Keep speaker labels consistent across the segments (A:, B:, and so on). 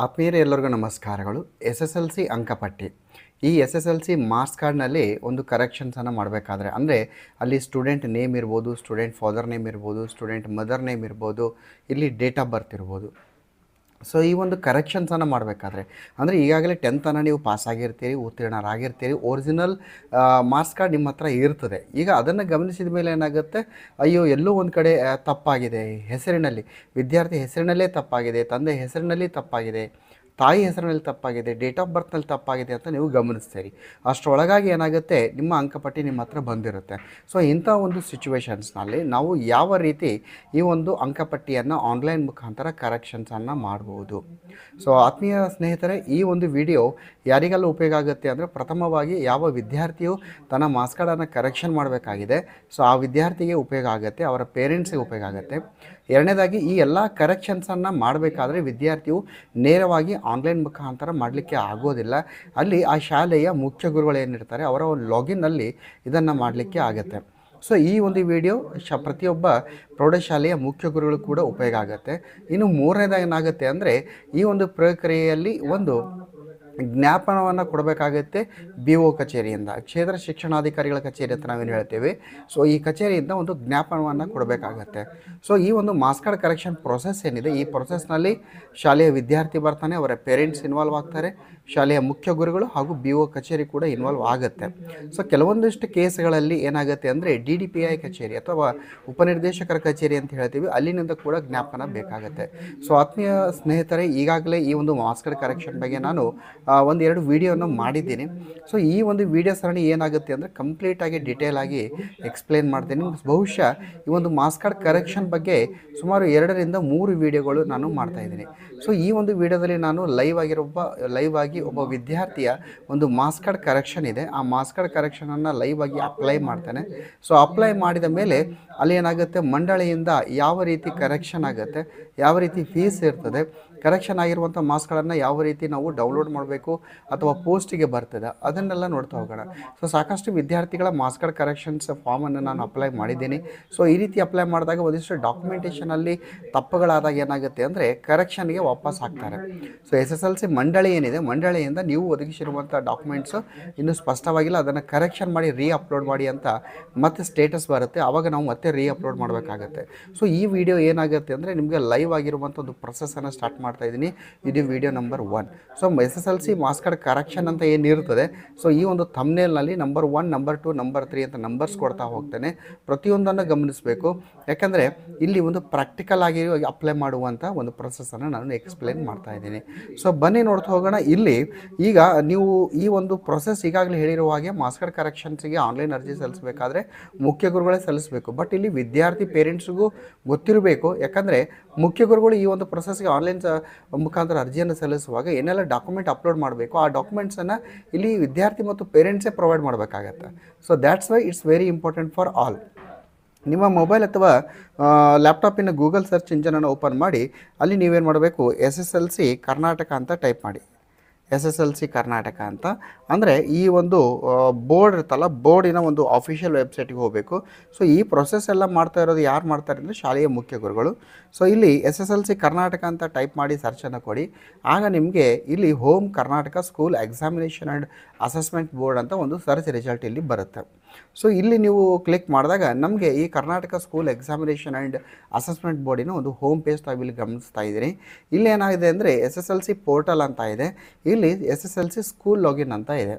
A: ಆತ್ಮೀಯರೇ ಎಲ್ಲರಿಗೂ ನಮಸ್ಕಾರಗಳು. SSLC ಅಂಕಪಟ್ಟಿ. ಈ SSLC ಮಾರ್ಕ್ಸ್ ಕಾರ್ಡ್ನಲ್ಲಿ ಒಂದು ಕರೆಕ್ಷನ್ಸನ್ನು ಮಾಡಬೇಕಾದ್ರೆ ಅಂದರೆ ಅಲ್ಲಿ ಸ್ಟೂಡೆಂಟ್ ನೇಮ್ ಇರ್ಬೋದು, ಸ್ಟೂಡೆಂಟ್ ಫಾದರ್ ನೇಮ್ ಇರ್ಬೋದು, ಸ್ಟೂಡೆಂಟ್ ಮದರ್ ನೇಮ್ ಇರ್ಬೋದು, ಇಲ್ಲಿ ಡೇಟ್ ಆಫ್ ಬರ್ತ್ ಇರ್ಬೋದು. ಸೊ ಈ ಒಂದು ಕರೆಕ್ಷನ್ಸನ್ನು ಮಾಡಬೇಕಾದ್ರೆ ಅಂದರೆ ಈಗಾಗಲೇ 10th ನೀವು ಪಾಸ್ ಆಗಿರ್ತೀರಿ, ಉತ್ತೀರ್ಣರಾಗಿರ್ತೀರಿ, ಒರಿಜಿನಲ್ ಮಾರ್ಕ್ಸ್ ಕಾರ್ಡ್ ನಿಮ್ಮ ಹತ್ರ ಇರ್ತದೆ. ಈಗ ಅದನ್ನು ಗಮನಿಸಿದ ಮೇಲೆ ಏನಾಗುತ್ತೆ, ಅಯ್ಯೋ ಎಲ್ಲೋ ಒಂದು ಕಡೆ ತಪ್ಪಾಗಿದೆ, ಹೆಸರಿನಲ್ಲಿ ವಿದ್ಯಾರ್ಥಿ ಹೆಸರಿನಲ್ಲೇ ತಪ್ಪಾಗಿದೆ, ತಂದೆ ಹೆಸರಿನಲ್ಲಿ ತಪ್ಪಾಗಿದೆ, ತಾಯಿ ಹೆಸರಿನಲ್ಲಿ ತಪ್ಪಾಗಿದೆ, ಡೇಟ್ ಆಫ್ ಬರ್ತ್ನಲ್ಲಿ ತಪ್ಪಾಗಿದೆ ಅಂತ ನೀವು ಗಮನಿಸ್ತೀರಿ. ಅಷ್ಟರೊಳಗಾಗಿ ಏನಾಗುತ್ತೆ, ನಿಮ್ಮ ಅಂಕಪಟ್ಟಿ ನಿಮ್ಮ ಹತ್ರ ಬಂದಿರುತ್ತೆ. ಸೊ ಇಂಥ ಒಂದು ಸಿಚುವೇಶನ್ಸ್ನಲ್ಲಿ ನಾವು ಯಾವ ರೀತಿ ಈ ಒಂದು ಅಂಕಪಟ್ಟಿಯನ್ನು ಆನ್ಲೈನ್ ಮುಖಾಂತರ ಕರೆಕ್ಷನ್ಸನ್ನು ಮಾಡ್ಬೋದು. ಸೊ ಆತ್ಮೀಯ ಸ್ನೇಹಿತರೆ, ಈ ಒಂದು ವಿಡಿಯೋ ಯಾರಿಗೆಲ್ಲ ಉಪಯೋಗ ಆಗುತ್ತೆ ಅಂದರೆ, ಪ್ರಥಮವಾಗಿ ಯಾವ ವಿದ್ಯಾರ್ಥಿಯು ತನ್ನ ಮಾರ್ಕ್ಸ್ ಕಾರ್ಡನ್ನು ಕರೆಕ್ಷನ್ ಮಾಡಬೇಕಾಗಿದೆ, ಸೊ ಆ ವಿದ್ಯಾರ್ಥಿಗೆ ಉಪಯೋಗ ಆಗುತ್ತೆ, ಅವರ ಪೇರೆಂಟ್ಸಿಗೆ ಉಪಯೋಗ ಆಗುತ್ತೆ. ಎರಡನೇದಾಗಿ ಈ ಎಲ್ಲ ಕರೆಕ್ಷನ್ಸನ್ನು ಮಾಡಬೇಕಾದ್ರೆ ವಿದ್ಯಾರ್ಥಿಯು ನೇರವಾಗಿ ಆನ್ಲೈನ್ ಮುಖಾಂತರ ಮಾಡಲಿಕ್ಕೆ ಆಗೋದಿಲ್ಲ. ಅಲ್ಲಿ ಆ ಶಾಲೆಯ ಮುಖ್ಯ ಗುರುಗಳು ಏನಿರ್ತಾರೆ ಅವರ ಒಂದು ಲಾಗಿನ್ನಲ್ಲಿ ಇದನ್ನು ಮಾಡಲಿಕ್ಕೆ ಆಗುತ್ತೆ. ಸೊ ಈ ಒಂದು ವಿಡಿಯೋ ಪ್ರತಿಯೊಬ್ಬ ಪ್ರೌಢಶಾಲೆಯ ಮುಖ್ಯ ಗುರುಗಳು ಕೂಡ ಉಪಯೋಗ ಆಗುತ್ತೆ. ಇನ್ನು ಮೂರನೇದಾಗಿ ಏನಾಗುತ್ತೆ ಅಂದರೆ, ಈ ಒಂದು ಪ್ರಕ್ರಿಯೆಯಲ್ಲಿ ಒಂದು ಜ್ಞಾಪನವನ್ನು ಕೊಡಬೇಕಾಗುತ್ತೆ BO ಕಚೇರಿಯಿಂದ, ಕ್ಷೇತ್ರ ಶಿಕ್ಷಣಾಧಿಕಾರಿಗಳ ಕಚೇರಿ ಅಂತ ನಾವೇನು ಹೇಳ್ತೇವೆ. ಸೊ ಈ ಕಚೇರಿಯಿಂದ ಒಂದು ಜ್ಞಾಪನವನ್ನು ಕೊಡಬೇಕಾಗತ್ತೆ. ಸೊ ಈ ಒಂದು ಮಾರ್ಕ್ಸ್ ಕಾರ್ಡ್ ಕರೆಕ್ಷನ್ ಪ್ರೊಸೆಸ್ ಏನಿದೆ, ಈ ಪ್ರೊಸೆಸ್ನಲ್ಲಿ ಶಾಲೆಯ ವಿದ್ಯಾರ್ಥಿ ಬರ್ತಾನೆ, ಅವರ ಪೇರೆಂಟ್ಸ್ ಇನ್ವಾಲ್ವ್ ಆಗ್ತಾರೆ, ಶಾಲೆಯ ಮುಖ್ಯ ಗುರುಗಳು ಹಾಗೂ BO ಕಚೇರಿ ಕೂಡ ಇನ್ವಾಲ್ವ್ ಆಗುತ್ತೆ. ಸೊ ಕೆಲವೊಂದಿಷ್ಟು ಕೇಸ್ಗಳಲ್ಲಿ ಏನಾಗುತ್ತೆ ಅಂದರೆ DDPI ಕಚೇರಿ ಅಥವಾ ಉಪನಿರ್ದೇಶಕರ ಕಚೇರಿ ಅಂತ ಹೇಳ್ತೀವಿ, ಅಲ್ಲಿನಿಂದ ಕೂಡ ಜ್ಞಾಪನ ಬೇಕಾಗುತ್ತೆ. ಸೊ ಆತ್ಮೀಯ ಸ್ನೇಹಿತರೆ, ಈಗಾಗಲೇ ಈ ಒಂದು ಮಾರ್ಕ್ಸ್ ಕಾರ್ಡ್ ಕರೆಕ್ಷನ್ ಬಗ್ಗೆ ನಾನು ಒಂದೆರಡು ವಿಡಿಯೋನ ಮಾಡಿದ್ದೀನಿ. ಸೊ ಈ ಒಂದು ವಿಡಿಯೋ ಸರಣಿ ಏನಾಗುತ್ತೆ ಅಂದರೆ ಕಂಪ್ಲೀಟಾಗಿ ಡೀಟೇಲ್ ಆಗಿ ಎಕ್ಸ್ಪ್ಲೇನ್ ಮಾಡ್ತೀನಿ. ಬಹುಶಃ ಈ ಒಂದು ಮಾರ್ಕ್ಸ್ ಕಾರ್ಡ್ ಕರೆಕ್ಷನ್ ಬಗ್ಗೆ ಸುಮಾರು 2 ರಿಂದ 3 ವಿಡಿಯೋಗಳು ನಾನು ಮಾಡ್ತಾಯಿದ್ದೀನಿ. ಸೊ ಈ ಒಂದು ವಿಡಿಯೋದಲ್ಲಿ ನಾನು ಲೈವ್ ಆಗಿ ಒಬ್ಬ ವಿದ್ಯಾರ್ಥಿಯ ಒಂದು ಮಾರ್ಕ್ಸ್ ಕಾರ್ಡ್ ಕರೆಕ್ಷನ್ ಇದೆ, ಆ ಮಾರ್ಕ್ಸ್ ಕಾರ್ಡ್ ಕರೆಕ್ಷನನ್ನು ಲೈವ್ ಆಗಿ ಅಪ್ಲೈ ಮಾಡ್ತೇನೆ. ಸೊ ಅಪ್ಲೈ ಮಾಡಿದ ಮೇಲೆ ಅಲ್ಲಿ ಏನಾಗುತ್ತೆ, ಮಂಡಳಿಯಿಂದ ಯಾವ ರೀತಿ ಕರೆಕ್ಷನ್ ಆಗುತ್ತೆ, ಯಾವ ರೀತಿ ಫೀಸ್ ಇರ್ತದೆ, ಕರೆಕ್ಷನ್ ಆಗಿರುವಂಥ ಮಾರ್ಕ್ಸ್ಗಳನ್ನು ಯಾವ ರೀತಿ ನಾವು ಡೌನ್ಲೋಡ್ ಮಾಡಬೇಕು ಅಥವಾ ಪೋಸ್ಟಿಗೆ ಬರ್ತದೆ, ಅದನ್ನೆಲ್ಲ ನೋಡ್ತಾ ಹೋಗೋಣ. ಸೊ ಸಾಕಷ್ಟು ವಿದ್ಯಾರ್ಥಿಗಳ ಮಾರ್ಕ್ಸ್ ಕಾರ್ಡ್ ಕರೆಕ್ಷನ್ಸ್ ಫಾರ್ಮನ್ನು ನಾನು ಅಪ್ಲೈ ಮಾಡಿದ್ದೀನಿ. ಸೊ ಈ ರೀತಿ ಅಪ್ಲೈ ಮಾಡಿದಾಗ ಒಂದಿಷ್ಟು ಡಾಕ್ಯುಮೆಂಟೇಷನಲ್ಲಿ ತಪ್ಪುಗಳಾದಾಗ ಏನಾಗುತ್ತೆ ಅಂದರೆ ಕರೆಕ್ಷನ್ಗೆ ವಾಪಸ್ ಹಾಕ್ತಾರೆ. ಸೊ SSLC ಮಂಡಳಿ ಏನಿದೆ, ಮಂಡಳಿಯಿಂದ ನೀವು ಒದಗಿಸಿರುವಂಥ ಡಾಕ್ಯುಮೆಂಟ್ಸು ಇನ್ನೂ ಸ್ಪಷ್ಟವಾಗಿಲ್ಲ, ಅದನ್ನು ಕರೆಕ್ಷನ್ ಮಾಡಿ ಅಪ್ಲೋಡ್ ಮಾಡಿ ಅಂತ ಮತ್ತೆ ಸ್ಟೇಟಸ್ ಬರುತ್ತೆ, ಆವಾಗ ನಾವು ಮತ್ತೆ ಅಪ್ಲೋಡ್ ಮಾಡಬೇಕಾಗತ್ತೆ. ಸೊ ಈ ವಿಡಿಯೋ ಏನಾಗುತ್ತೆ ಅಂದರೆ ನಿಮಗೆ ಲೈವ್ ಆಗಿರುವಂಥ ಒಂದು ಪ್ರೊಸೆಸನ್ನು ಸ್ಟಾರ್ಟ್ ಮಾಡ್ತಾ ಇದ್ದೀನಿ. ಇದು video number 1. So SSLC marks card correction ಅಂತ ಏನಿರ್ತದೆ, ಸೊ ಈ ಒಂದು ಥಂಬ್ನೇಲ್ನಲ್ಲಿ ನಂಬರ್ 1, ನಂಬರ್ 2, ನಂಬರ್ 3 ಅಂತ ನಂಬರ್ಸ್ ಕೊಡ್ತಾ ಹೋಗ್ತೇನೆ. ಪ್ರತಿಯೊಂದನ್ನು ಗಮನಿಸಬೇಕು, ಯಾಕಂದರೆ ಇಲ್ಲಿ ಒಂದು ಪ್ರಾಕ್ಟಿಕಲ್ ಆಗಿ ಅಪ್ಲೈ ಮಾಡುವಂಥ ಒಂದು ಪ್ರೊಸೆಸನ್ನು ನಾನು ಎಕ್ಸ್ಪ್ಲೇನ್ ಮಾಡ್ತಾ ಇದ್ದೀನಿ. ಸೊ ಬನ್ನಿ ನೋಡ್ತಾ ಹೋಗೋಣ. ಇಲ್ಲಿ ಈಗ ನೀವು ಈ ಒಂದು ಪ್ರೊಸೆಸ್ ಈಗಾಗಲೇ ಹೇಳಿರುವ ಹಾಗೆ ಮಾರ್ಕ್ಸ್ ಕಾರ್ಡ್ ಕರೆಕ್ಷನ್ಸಿಗೆ ಆನ್ಲೈನ್ ಅರ್ಜಿ ಸಲ್ಲಿಸಬೇಕಾದ್ರೆ ಮುಖ್ಯ ಗುರುಗಳೇ ಸಲ್ಲಿಸಬೇಕು. ಬಟ್ ಇಲ್ಲಿ ವಿದ್ಯಾರ್ಥಿ ಪೇರೆಂಟ್ಸ್ಗೂ ಗೊತ್ತಿರಬೇಕು, ಯಾಕಂದರೆ ಮುಖ್ಯ ಗುರುಗಳು ಈ ಒಂದು ಪ್ರೊಸೆಸ್ಗೆ ಆನ್ಲೈನ್ ಮುಖಾಂತರ ಅರ್ಜಿಯನ್ನು ಸಲ್ಲಿಸುವಾಗ ಏನೆಲ್ಲ ಡಾಕ್ಯುಮೆಂಟ್ ಅಪ್ಲೋಡ್ ಮಾಡಬೇಕು, ಆ ಡಾಕ್ಯುಮೆಂಟ್ಸನ್ನು ಇಲ್ಲಿ ವಿದ್ಯಾರ್ಥಿ ಮತ್ತು ಪೇರೆಂಟ್ಸೇ ಪ್ರೊವೈಡ್ ಮಾಡಬೇಕಾಗತ್ತೆ. So that's why it's very important for all. ನಿಮ್ಮ ಮೊಬೈಲ್ ಅಥವಾ ಲ್ಯಾಪ್ಟಾಪಿನ ಗೂಗಲ್ ಸರ್ಚ್ ಇಂಜನನ್ನು ಓಪನ್ ಮಾಡಿ, ಅಲ್ಲಿ ನೀವೇನು ಮಾಡಬೇಕು, SSLC ಕರ್ನಾಟಕ ಅಂತ ಟೈಪ್ ಮಾಡಿ. SSLC ಕರ್ನಾಟಕ ಅಂತ ಅಂದರೆ ಈ ಒಂದು ಬೋರ್ಡ್ ಇರುತ್ತಲ್ಲ, ಬೋರ್ಡಿನ ಒಂದು ಅಫಿಷಿಯಲ್ ವೆಬ್ಸೈಟ್ಗೆ ಹೋಗಬೇಕು. ಸೊ ಈ ಪ್ರೊಸೆಸ್ ಎಲ್ಲ ಮಾಡ್ತಾ ಇರೋದು ಯಾರು ಮಾಡ್ತಾರೆ ಅಂದರೆ ಶಾಲೆಯ ಮುಖ್ಯ ಗುರುಗಳು. ಸೊ ಇಲ್ಲಿ SSLC ಕರ್ನಾಟಕ ಅಂತ ಟೈಪ್ ಮಾಡಿ ಸರ್ಚನ್ನು ಕೊಡಿ. ಆಗ ನಿಮಗೆ ಇಲ್ಲಿ home Karnataka school examination and assessment board ಅಂತ ಒಂದು ಸರ್ಚ್ ರಿಸಲ್ಟ್ ಇಲ್ಲಿ ಬರುತ್ತೆ. ಸೊ ಇಲ್ಲಿ ನೀವು ಕ್ಲಿಕ್ ಮಾಡಿದಾಗ ನಮಗೆ ಈ Karnataka school examination and assessment ಬೋರ್ಡಿನ ಒಂದು ಹೋಮ್ ಪೇಜ್ ತಾವಿಲ್ಲಿ ಗಮನಿಸ್ತಾ ಇದ್ದೀರಿ. ಇಲ್ಲಿ ಏನಾಗಿದೆ ಅಂದರೆ SSLC ಪೋರ್ಟಲ್ ಅಂತ ಇದೆ, ಇಲ್ಲಿ SSLC ಸ್ಕೂಲ್ ಲಾಗಿನ್ ಅಂತ ಇದೆ.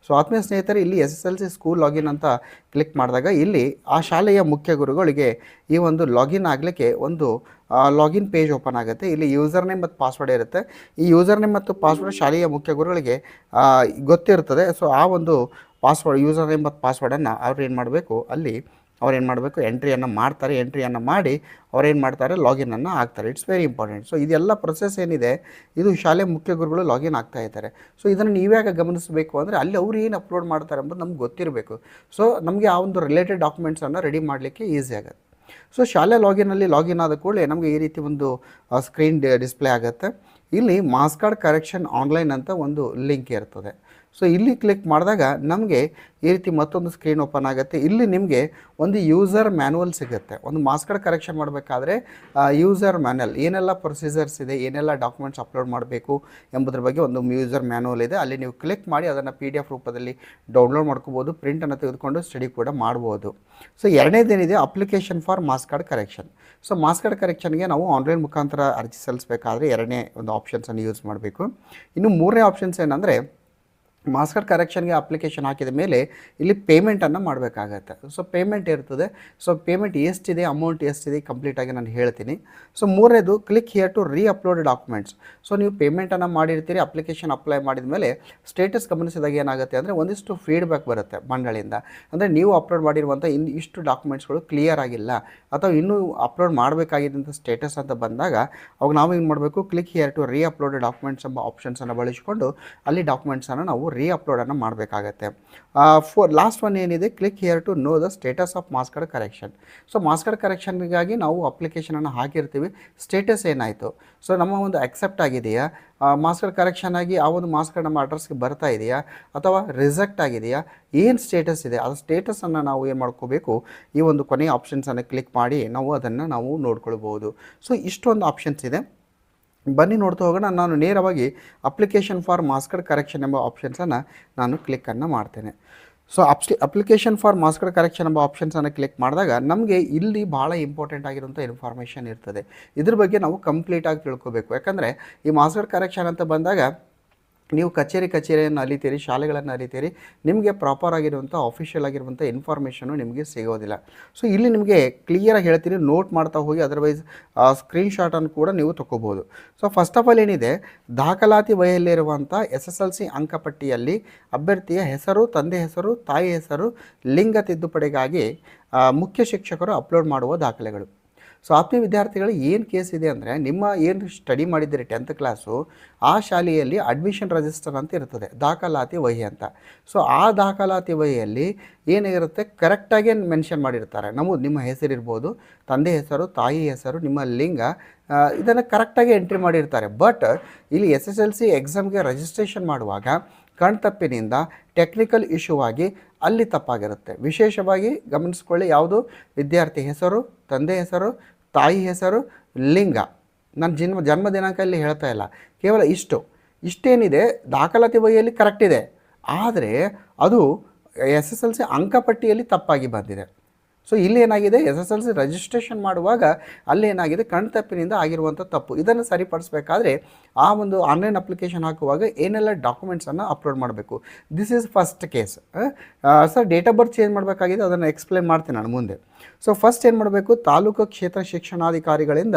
A: ಸೊ ಆತ್ಮೀಯ ಸ್ನೇಹಿತರೆ, ಇಲ್ಲಿ SSLC ಸ್ಕೂಲ್ ಲಾಗಿನ್ ಅಂತ ಕ್ಲಿಕ್ ಮಾಡಿದಾಗ ಇಲ್ಲಿ ಆ ಶಾಲೆಯ ಮುಖ್ಯ ಗುರುಗಳಿಗೆ ಈ ಒಂದು ಲಾಗಿನ್ ಆಗಲಿಕ್ಕೆ ಒಂದು ಲಾಗಿನ್ ಪೇಜ್ ಓಪನ್ ಆಗುತ್ತೆ. ಇಲ್ಲಿ ಯೂಸರ್ ನೇಮ್ ಮತ್ತು ಪಾಸ್ವರ್ಡ್ ಇರುತ್ತೆ. ಈ ಯೂಸರ್ ನೇಮ್ ಮತ್ತು ಪಾಸ್ವರ್ಡ್ ಶಾಲೆಯ ಮುಖ್ಯ ಗುರುಗಳಿಗೆ ಗೊತ್ತಿರ್ತದೆ. ಸೊ ಆ ಒಂದು ಪಾಸ್ವರ್ಡ್, ಯೂಸರ್ ನೇಮ್ ಮತ್ತು ಪಾಸ್ವರ್ಡನ್ನು ಅವ್ರು ಏನು ಮಾಡಬೇಕು ಎಂಟ್ರಿಯನ್ನು ಮಾಡ್ತಾರೆ. ಎಂಟ್ರಿಯನ್ನು ಮಾಡಿ ಅವ್ರೇನು ಮಾಡ್ತಾರೆ, ಲಾಗಿನನ್ನು ಆಗ್ತಾರೆ. It's very important. ಸೊ ಇದೆಲ್ಲ ಪ್ರೊಸೆಸ್ ಏನಿದೆ, ಇದು ಶಾಲೆ ಮುಖ್ಯ ಗುರುಗಳು ಲಾಗಿನ್ ಆಗ್ತಾ ಇದ್ದಾರೆ. ಸೊ ಇದನ್ನು ನೀವ್ಯಾಗ ಗಮನಿಸಬೇಕು ಅಂದರೆ, ಅಲ್ಲಿ ಅವ್ರು ಏನು ಅಪ್ಲೋಡ್ ಮಾಡ್ತಾರೆ ಎಂಬುದು ನಮ್ಗೆ ಗೊತ್ತಿರಬೇಕು. ಸೊ ನಮಗೆ ಆ ಒಂದು ರಿಲೇಟೆಡ್ ಡಾಕ್ಯುಮೆಂಟ್ಸನ್ನು ರೆಡಿ ಮಾಡಲಿಕ್ಕೆ ಈಸಿ ಆಗುತ್ತೆ. ಸೊ ಶಾಲೆ ಲಾಗಿನ್ ಆದ ಕೂಡಲೇ ನಮಗೆ ಈ ರೀತಿ ಒಂದು ಸ್ಕ್ರೀನ್ ಡಿಸ್ಪ್ಲೇ ಆಗುತ್ತೆ. ಇಲ್ಲಿ ಮಾರ್ಕ್ಸ್ ಕಾರ್ಡ್ ಕರೆಕ್ಷನ್ ಆನ್ಲೈನ್ ಅಂತ ಒಂದು ಲಿಂಕ್ ಇರ್ತದೆ. ಸೊ ಇಲ್ಲಿ ಕ್ಲಿಕ್ ಮಾಡಿದಾಗ ನಮಗೆ ಈ ರೀತಿ ಮತ್ತೊಂದು ಸ್ಕ್ರೀನ್ ಓಪನ್ ಆಗುತ್ತೆ. ಇಲ್ಲಿ ನಿಮಗೆ ಒಂದು ಯೂಸರ್ ಮ್ಯಾನ್ಯಲ್ ಸಿಗುತ್ತೆ. ಒಂದು ಮಾರ್ಕ್ಸ್ ಕಾರ್ಡ್ ಕರೆಕ್ಷನ್ ಮಾಡಬೇಕಾದ್ರೆ ಯೂಸರ್ ಮ್ಯಾನ್ಯಲ್ ಏನೆಲ್ಲ ಪ್ರೊಸೀಜರ್ಸ್ ಇದೆ, ಏನೆಲ್ಲ ಡಾಕ್ಯುಮೆಂಟ್ಸ್ ಅಪ್ಲೋಡ್ ಮಾಡಬೇಕು ಎಂಬುದ್ರ ಬಗ್ಗೆ ಒಂದು ಯೂಸರ್ ಮ್ಯಾನ್ಯಲ್ ಇದೆ. ಅಲ್ಲಿ ನೀವು ಕ್ಲಿಕ್ ಮಾಡಿ ಅದನ್ನು PDF ರೂಪದಲ್ಲಿ ಡೌನ್ಲೋಡ್ ಮಾಡ್ಕೋಬೋದು, ಪ್ರಿಂಟನ್ನು ತೆಗೆದುಕೊಂಡು ಸ್ಟಡಿ ಕೂಡ ಮಾಡ್ಬೋದು. ಸೊ ಎರಡನೇದೇನಿದೆ application for marks card correction. So marks card ಕರೆಕ್ಷನ್ಗೆ ನಾವು ಆನ್ಲೈನ್ ಮುಖಾಂತರ ಅರ್ಜಿ ಸಲ್ಲಿಸಬೇಕಾದ್ರೆ ಎರಡನೇ ಒಂದು ಆಪ್ಷನ್ಸನ್ನು ಯೂಸ್ ಮಾಡಬೇಕು. ಇನ್ನು ಮೂರನೇ ಆಪ್ಷನ್ಸ್ ಏನಂದರೆ ಮಾರ್ಕ್ಸ್ ಕಾರ್ಡ್ ಕರೆಕ್ಷನ್ಗೆ ಅಪ್ಲಿಕೇಶನ್ ಹಾಕಿದ ಮೇಲೆ ಇಲ್ಲಿ ಪೇಮೆಂಟನ್ನು ಮಾಡಬೇಕಾಗತ್ತೆ. ಸೊ ಪೇಮೆಂಟ್ ಇರ್ತದೆ. ಸೊ ಪೇಮೆಂಟ್ ಎಷ್ಟಿದೆ, ಅಮೌಂಟ್ ಎಷ್ಟಿದೆ ಕಂಪ್ಲೀಟಾಗಿ ನಾನು ಹೇಳ್ತೀನಿ. ಸೊ ಮೂರನೇದು click here to reupload documents. So ನೀವು ಪೇಮೆಂಟನ್ನು ಮಾಡಿರ್ತೀರಿ, ಅಪ್ಲಿಕೇಶನ್ ಅಪ್ಲೈ ಮಾಡಿದ ಮೇಲೆ ಸ್ಟೇಟಸ್ ಗಮನಿಸಿದಾಗ ಏನಾಗುತ್ತೆ ಅಂದರೆ ಒಂದಿಷ್ಟು ಫೀಡ್ಬ್ಯಾಕ್ ಬರುತ್ತೆ ಮಂಡಳಿಯಿಂದ. ಅಂದರೆ ನೀವು ಅಪ್ಲೋಡ್ ಮಾಡಿರುವಂಥ ಇಷ್ಟು ಡಾಕ್ಯುಮೆಂಟ್ಸ್ಗಳು ಕ್ಲಿಯರ್ ಆಗಿಲ್ಲ ಅಥವಾ ಇನ್ನೂ ಅಪ್ಲೋಡ್ ಮಾಡಬೇಕಾಗಿದ್ದಂಥ ಸ್ಟೇಟಸ್ ಅಂತ ಬಂದಾಗ ಅವಾಗ ನಾವು ಏನು ಮಾಡಬೇಕು, click here to reupload documents ಎಂಬ ಆಪ್ಷನ್ಸನ್ನು ಬಳಸಿಕೊಂಡು ಅಲ್ಲಿ ಡಾಕ್ಯುಮೆಂಟ್ಸನ್ನು ನಾವು ರೀ ಅಪ್ಲೋಡನ್ನು ಮಾಡಬೇಕಾಗತ್ತೆ. ಲಾಸ್ಟ್ ಒನ್ ಏನಿದೆ, click here to know the status of marks card correction. So marks card ಕರೆಕ್ಷನ್ಗಾಗಿ ನಾವು ಅಪ್ಲಿಕೇಶನನ್ನು ಹಾಕಿರ್ತೀವಿ, ಸ್ಟೇಟಸ್ ಏನಾಯಿತು, ಸೊ ನಮ್ಮ ಒಂದು ಅಕ್ಸೆಪ್ಟ್ ಆಗಿದೆಯಾ, ಮಾರ್ಕ್ಸ್ ಕಾರ್ಡ್ ಕರೆಕ್ಷನ್ ಆಗಿ ಆ ಒಂದು ಮಾರ್ಕ್ಸ್ ಕಾರ್ಡ್ ನಮ್ಮ ಅಡ್ರೆಸ್ಗೆ ಬರ್ತಾ ಇದೆಯಾ ಅಥವಾ ರಿಜೆಕ್ಟ್ ಆಗಿದೆಯಾ, ಏನು ಸ್ಟೇಟಸ್ ಇದೆ ಆ ಸ್ಟೇಟಸನ್ನು ನಾವು ಏನು ಮಾಡ್ಕೋಬೇಕು, ಈ ಒಂದು ಕೊನೆಯ ಆಪ್ಷನ್ಸನ್ನು ಕ್ಲಿಕ್ ಮಾಡಿ ನಾವು ಅದನ್ನು ನಾವು ನೋಡ್ಕೊಳ್ಬೋದು. ಸೊ ಇಷ್ಟೊಂದು ಆಪ್ಷನ್ಸ್ ಇದೆ. ಬನ್ನಿ ನೋಡ್ತಾ ಹೋಗೋಣ. ನಾನು ನೇರವಾಗಿ application for marks card correction ಎಂಬ ಆಪ್ಷನ್ಸನ್ನು ನಾನು ಕ್ಲಿಕ್ಕನ್ನು ಮಾಡ್ತೇನೆ. So application for marks card correction ಎಂಬ ಆಪ್ಷನ್ಸನ್ನು ಕ್ಲಿಕ್ ಮಾಡಿದಾಗ ನಮಗೆ ಇಲ್ಲಿ ಭಾಳ ಇಂಪಾರ್ಟೆಂಟ್ ಆಗಿರುವಂಥ ಇನ್ಫಾರ್ಮೇಷನ್ ಇರ್ತದೆ. ಇದ್ರ ಬಗ್ಗೆ ನಾವು ಕಂಪ್ಲೀಟಾಗಿ ತಿಳ್ಕೊಬೇಕು. ಯಾಕಂದರೆ ಈ ಮಾರ್ಕ್ಸ್ ಕಾರ್ಡ್ ಕರೆಕ್ಷನ್ ಅಂತ ಬಂದಾಗ ನೀವು ಕಚೇರಿಯನ್ನು ಅಲಿತೀರಿ, ಶಾಲೆಗಳನ್ನು ಅಲಿತೀರಿ, ನಿಮಗೆ ಪ್ರಾಪರ್ ಆಗಿರುವಂಥ ಆಫಿಷಿಯಲ್ ಆಗಿರುವಂಥ ಇನ್ಫಾರ್ಮೇಷನು ನಿಮಗೆ ಸಿಗೋದಿಲ್ಲ. ಸೊ ಇಲ್ಲಿ ನಿಮಗೆ ಕ್ಲಿಯರಾಗಿ ಹೇಳ್ತೀನಿ, ನೋಟ್ ಮಾಡ್ತಾ ಹೋಗಿ ಅದರ್ವೈಸ್ ಸ್ಕ್ರೀನ್ಶಾಟನ್ನು ಕೂಡ ನೀವು ತೊಗೋಬೋದು. ಸೊ ಫಸ್ಟ್ ಆಫ್ ಆಲ್ ಏನಿದೆ, ದಾಖಲಾತಿ ವಹಿಯಲ್ಲಿರುವಂಥ SSLC ಅಂಕಪಟ್ಟಿಯಲ್ಲಿ ಅಭ್ಯರ್ಥಿಯ ಹೆಸರು, ತಂದೆ ಹೆಸರು, ತಾಯಿ ಹೆಸರು, ಲಿಂಗ ತಿದ್ದುಪಡಿಗಾಗಿ ಮುಖ್ಯ ಶಿಕ್ಷಕರು ಅಪ್ಲೋಡ್ ಮಾಡುವ ದಾಖಲೆಗಳು. ಸೊ ಆತ್ಮೀಯ ವಿದ್ಯಾರ್ಥಿಗಳು, ಏನು ಕೇಸ್ ಇದೆ ಅಂದರೆ, ನಿಮ್ಮ ಏನು ಸ್ಟಡಿ ಮಾಡಿದ್ದೀರಿ 10th ಕ್ಲಾಸು, ಆ ಶಾಲೆಯಲ್ಲಿ ಅಡ್ಮಿಷನ್ ರಿಜಿಸ್ಟರ್ ಅಂತ ಇರ್ತದೆ, ದಾಖಲಾತಿ ವಹಿ ಅಂತ. ಸೊ ಆ ದಾಖಲಾತಿ ವಹಿಯಲ್ಲಿ ಏನಿರುತ್ತೆ ಕರೆಕ್ಟಾಗಿ ಮೆನ್ಷನ್ ಮಾಡಿರ್ತಾರೆ. ನಿಮ್ಮ ಹೆಸರಿರ್ಬೋದು, ತಂದೆ ಹೆಸರು, ತಾಯಿ ಹೆಸರು, ನಿಮ್ಮ ಲಿಂಗ, ಇದನ್ನು ಕರೆಕ್ಟಾಗಿ ಎಂಟ್ರಿ ಮಾಡಿರ್ತಾರೆ. ಬಟ್ ಇಲ್ಲಿ SSLC ಎಕ್ಸಾಮ್ಗೆ ರಿಜಿಸ್ಟ್ರೇಷನ್ ಮಾಡುವಾಗ ಕಣ್ತಪ್ಪಿನಿಂದ ಟೆಕ್ನಿಕಲ್ ಇಶ್ಯೂ ಆಗಿ ಅಲ್ಲಿ ತಪ್ಪಾಗಿರುತ್ತೆ. ವಿಶೇಷವಾಗಿ ಗಮನಿಸ್ಕೊಳ್ಳಿ, ಯಾವುದು ವಿದ್ಯಾರ್ಥಿ ಹೆಸರು, ತಂದೆ ಹೆಸರು, ತಾಯಿ ಹೆಸರು, ಲಿಂಗ, ನನ್ನ ಜನ್ಮ ದಿನಾಂಕ ಇಲ್ಲಿ ಹೇಳ್ತಾ ಇಲ್ಲ, ಕೇವಲ ಇಷ್ಟೇನಿದೆ ದಾಖಲಾತಿ ವಹಿಯಲ್ಲಿ ಕರೆಕ್ಟ್ ಇದೆ, ಆದರೆ ಅದು SSLC ಅಂಕಪಟ್ಟಿಯಲ್ಲಿ ತಪ್ಪಾಗಿ ಬಂದಿದೆ. ಸೊ ಇಲ್ಲಿ ಏನಾಗಿದೆ, SSLC ರಿಜಿಸ್ಟ್ರೇಷನ್ ಮಾಡುವಾಗ ಅಲ್ಲೇನಾಗಿದೆ ಕಣ್ತಪ್ಪಿನಿಂದ ಆಗಿರುವಂಥ ತಪ್ಪು. ಇದನ್ನು ಸರಿಪಡಿಸಬೇಕಾದ್ರೆ ಆ ಒಂದು ಆನ್ಲೈನ್ ಅಪ್ಲಿಕೇಶನ್ ಹಾಕುವಾಗ ಏನೆಲ್ಲ ಡಾಕ್ಯುಮೆಂಟ್ಸನ್ನು ಅಪ್ಲೋಡ್ ಮಾಡಬೇಕು. This is first case. Sir date of birth change ಮಾಡಬೇಕಾಗಿದೆ, ಅದನ್ನು ಎಕ್ಸ್ಪ್ಲೇನ್ ಮಾಡ್ತೀನಿ ನಾನು ಮುಂದೆ. ಸೊ ಫಸ್ಟ್ ಏನು ಮಾಡಬೇಕು, ತಾಲೂಕು ಕ್ಷೇತ್ರ ಶಿಕ್ಷಣಾಧಿಕಾರಿಗಳಿಂದ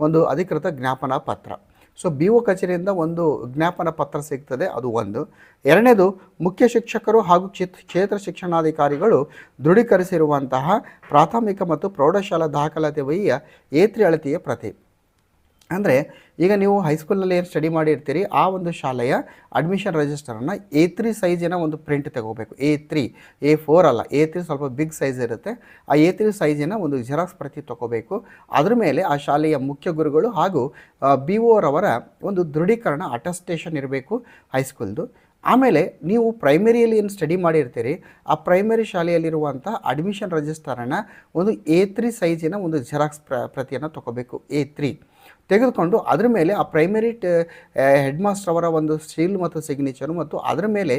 A: ಒಂದು ಅಧಿಕೃತ ಜ್ಞಾಪನಾ ಪತ್ರ. ಸೊ BO ಕಚೇರಿಯಿಂದ ಒಂದು ಜ್ಞಾಪನ ಪತ್ರ ಸಿಗ್ತದೆ, ಅದು ಒಂದು. ಎರಡನೇದು, ಮುಖ್ಯ ಶಿಕ್ಷಕರು ಹಾಗೂ ಕ್ಷೇತ್ರ ಶಿಕ್ಷಣಾಧಿಕಾರಿಗಳು ದೃಢೀಕರಿಸಿರುವಂತಹ ಪ್ರಾಥಮಿಕ ಮತ್ತು ಪ್ರೌಢಶಾಲಾ ದಾಖಲಾತಿ ವಹಿಯ A3 ಅಳತೆಯ ಪ್ರತಿ. ಅಂದರೆ ಈಗ ನೀವು ಹೈಸ್ಕೂಲ್ನಲ್ಲಿ ಏನು ಸ್ಟಡಿ ಮಾಡಿರ್ತೀರಿ, ಆ ಒಂದು ಶಾಲೆಯ ಅಡ್ಮಿಷನ್ ರಿಜಿಸ್ಟರನ್ನು A3 ಸೈಜಿನ ಒಂದು ಪ್ರಿಂಟ್ ತಗೋಬೇಕು. A3, A4 ಅಲ್ಲ, A3 ಸ್ವಲ್ಪ ಬಿಗ್ ಸೈಜ್ ಇರುತ್ತೆ. ಆ A3 ಸೈಜಿನ ಒಂದು ಜೆರಾಕ್ಸ್ ಪ್ರತಿ ತಗೋಬೇಕು. ಅದ್ರ ಮೇಲೆ ಆ ಶಾಲೆಯ ಮುಖ್ಯ ಗುರುಗಳು ಹಾಗೂ BO ರವರ ಒಂದು ದೃಢೀಕರಣ ಅಟೆಸ್ಟೇಷನ್ ಇರಬೇಕು ಹೈಸ್ಕೂಲ್ದು. ಆಮೇಲೆ ನೀವು ಪ್ರೈಮರಿಯಲ್ಲಿ ಏನು ಸ್ಟಡಿ ಮಾಡಿರ್ತೀರಿ, ಆ ಪ್ರೈಮರಿ ಶಾಲೆಯಲ್ಲಿರುವಂಥ ಅಡ್ಮಿಷನ್ ರಿಜಿಸ್ಟರನ್ನು ಒಂದು A3 ಸೈಜಿನ ಒಂದು ಜೆರಾಕ್ಸ್ ಪ್ರತಿಯನ್ನು ತೊಗೋಬೇಕು. A3 ತೆಗೆದುಕೊಂಡು ಅದರ ಮೇಲೆ ಆ ಪ್ರೈಮರಿ ಹೆಡ್ ಮಾಸ್ಟರ್ ಅವರ ಒಂದು ಸೀಲ್ ಮತ್ತು ಸಿಗ್ನೇಚರು ಮತ್ತು ಅದರ ಮೇಲೆ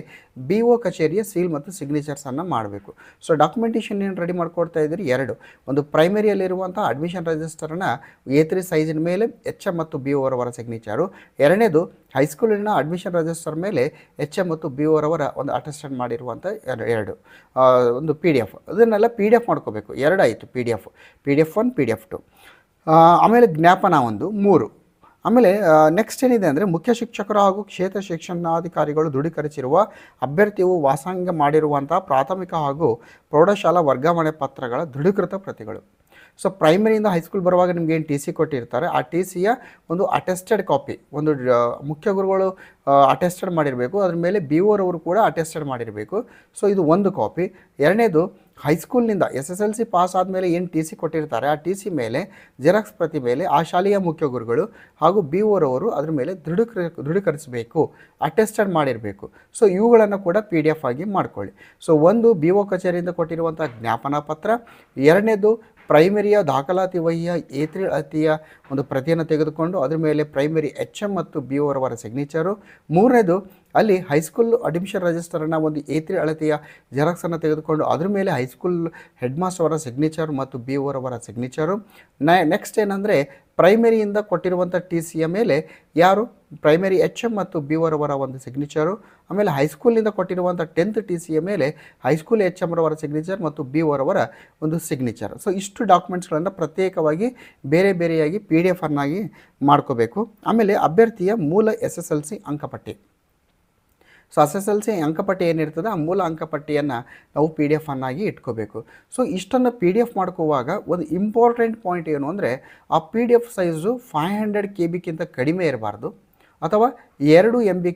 A: BO ಕಚೇರಿಯ ಸೀಲ್ ಮತ್ತು ಸಿಗ್ನೇಚರ್ಸನ್ನು ಮಾಡಬೇಕು. ಸೊ ಡಾಕ್ಯುಮೆಂಟೇಷನ್ ಏನು ರೆಡಿ ಮಾಡ್ಕೊಡ್ತಾ ಇದ್ದೀರಿ, ಎರಡು. ಒಂದು ಪ್ರೈಮರಿಯಲ್ಲಿರುವಂಥ ಅಡ್ಮಿಷನ್ ರಿಜಿಸ್ಟರನ್ನು A3 ಸೈಜಿನ ಮೇಲೆ HM ಮತ್ತು BO ರವರ ಸಿಗ್ನೇಚರು. ಎರಡನೇದು, ಹೈಸ್ಕೂಲಿನ ಅಡ್ಮಿಷನ್ ರಿಜಿಸ್ಟರ್ ಮೇಲೆ HM ಮತ್ತು BO ರವರ ಒಂದು ಅಟೆಸ್ಟೆಡ್ ಮಾಡಿರುವಂಥ ಎರಡು ಒಂದು PDF. ಅದನ್ನೆಲ್ಲ PDF ಮಾಡ್ಕೋಬೇಕು. ಎರಡಾಯಿತು, PDF 1, PDF 2. ಆಮೇಲೆ ಜ್ಞಾಪನ ಒಂದು 3. ಆಮೇಲೆ ನೆಕ್ಸ್ಟ್ ಏನಿದೆ ಅಂದರೆ, ಮುಖ್ಯ ಶಿಕ್ಷಕರು ಹಾಗೂ ಕ್ಷೇತ್ರ ಶಿಕ್ಷಣಾಧಿಕಾರಿಗಳು ದೃಢೀಕರಿಸಿರುವ ಅಭ್ಯರ್ಥಿಯು ವಾಸಂಗ ಮಾಡಿರುವಂಥ ಪ್ರಾಥಮಿಕ ಹಾಗೂ ಪ್ರೌಢಶಾಲಾ ವರ್ಗಾವಣೆ ಪತ್ರಗಳ ದೃಢೀಕೃತ ಪ್ರತಿಗಳು. ಸೊ ಪ್ರೈಮರಿಯಿಂದ ಹೈಸ್ಕೂಲ್ ಬರುವಾಗ ನಿಮ್ಗೆ ಏನು ಟಿ ಸಿ ಕೊಟ್ಟಿರ್ತಾರೆ, ಆ ಟಿ ಸಿಯ ಒಂದು ಅಟೆಸ್ಟೆಡ್ ಕಾಪಿ, ಒಂದು ಮುಖ್ಯ ಗುರುಗಳು ಅಟೆಸ್ಟೆಡ್ ಮಾಡಿರಬೇಕು, ಅದ್ರ ಮೇಲೆ ಬಿ ಓರವರು ಕೂಡ ಅಟೆಸ್ಟೆಡ್ ಮಾಡಿರಬೇಕು. ಸೊ ಇದು ಒಂದು ಕಾಪಿ. ಎರಡನೇದು ಹೈಸ್ಕೂಲ್ನಿಂದ SSLC ಪಾಸ್ ಆದಮೇಲೆ ಏನು ಟಿ ಸಿ ಕೊಟ್ಟಿರ್ತಾರೆ, ಆ ಟಿ ಸಿ ಮೇಲೆ ಜೆರಾಕ್ಸ್ ಪ್ರತಿ ಮೇಲೆ ಆ ಶಾಲೆಯ ಮುಖ್ಯ ಗುರುಗಳು ಹಾಗೂ ಬಿ ಓರವರು ಅದ್ರ ಮೇಲೆ ದೃಢೀಕರಿಸಬೇಕು, ಅಟೆಸ್ಟೆಡ್ ಮಾಡಿರಬೇಕು. ಸೊ ಇವುಗಳನ್ನು ಕೂಡ PDF ಆಗಿ ಮಾಡ್ಕೊಳ್ಳಿ. ಸೊ ಒಂದು BO ಕಚೇರಿಯಿಂದ ಕೊಟ್ಟಿರುವಂಥ ಜ್ಞಾಪನಾ ಪತ್ರ, ಎರಡನೇದು ಪ್ರೈಮರಿಯ ದಾಖಲಾತಿ ವಹಿಯ A3 ಅಳತೆಯ ಒಂದು ಪ್ರತಿಯನ್ನು ತೆಗೆದುಕೊಂಡು ಅದ್ರ ಮೇಲೆ ಪ್ರೈಮರಿ HM ಮತ್ತು BO ಅವರ ಸಿಗ್ನೇಚರು, ಮೂರನೇದು ಅಲ್ಲಿ ಹೈಸ್ಕೂಲ್ ಅಡ್ಮಿಷನ್ ರಿಜಿಸ್ಟರನ್ನು ಒಂದು A3 ಅಳತೆಯ ಜೆರಾಕ್ಸನ್ನು ತೆಗೆದುಕೊಂಡು ಅದ್ರ ಮೇಲೆ ಹೈಸ್ಕೂಲ್ ಹೆಡ್ ಮಾಸ್ಟರ್ ಅವರ ಸಿಗ್ನೇಚರ್ ಮತ್ತು BO ಅವರ ಸಿಗ್ನೇಚರು. ನೆಕ್ಸ್ಟ್ ಏನಂದರೆ ಪ್ರೈಮರಿಯಿಂದ ಕೊಟ್ಟಿರುವಂಥ ಟಿ ಸಿಯ ಮೇಲೆ ಯಾರು ಪ್ರೈಮರಿ HM ಮತ್ತು BO ಅವರ ಒಂದು ಸಿಗ್ನೇಚರು, ಆಮೇಲೆ ಹೈಸ್ಕೂಲಿಂದ ಕೊಟ್ಟಿರುವಂಥ 10th ಟಿ ಸಿಯ ಮೇಲೆ ಹೈಸ್ಕೂಲ್ HM ಅವರ ಸಿಗ್ನೇಚರ್ ಮತ್ತು BO ಅವರ ಒಂದು ಸಿಗ್ನೇಚರ್. ಸೊ ಇಷ್ಟು ಡಾಕ್ಯುಮೆಂಟ್ಸ್ಗಳನ್ನು ಪ್ರತ್ಯೇಕವಾಗಿ ಬೇರೆ ಬೇರೆಯಾಗಿ PDF ಅನ್ನಾಗಿ ಮಾಡ್ಕೋಬೇಕು. ಆಮೇಲೆ ಅಭ್ಯರ್ಥಿಯ ಮೂಲ SSLC ಅಂಕಪಟ್ಟಿ. ಸೊ SSLC ಅಂಕಪಟ್ಟಿ ಏನಿರ್ತದೆ ಆ ಮೂಲ ಅಂಕಪಟ್ಟಿಯನ್ನು ನಾವು PDF ಅನ್ನಾಗಿ ಇಟ್ಕೋಬೇಕು. ಸೊ ಇಷ್ಟನ್ನು PDF ಮಾಡ್ಕೋವಾಗ ಒಂದು ಇಂಪಾರ್ಟೆಂಟ್ ಪಾಯಿಂಟ್ ಏನು ಅಂದರೆ ಆ PDF ಸೈಜು 500 KB ಕಡಿಮೆ ಇರಬಾರ್ದು ಅಥವಾ 2 MB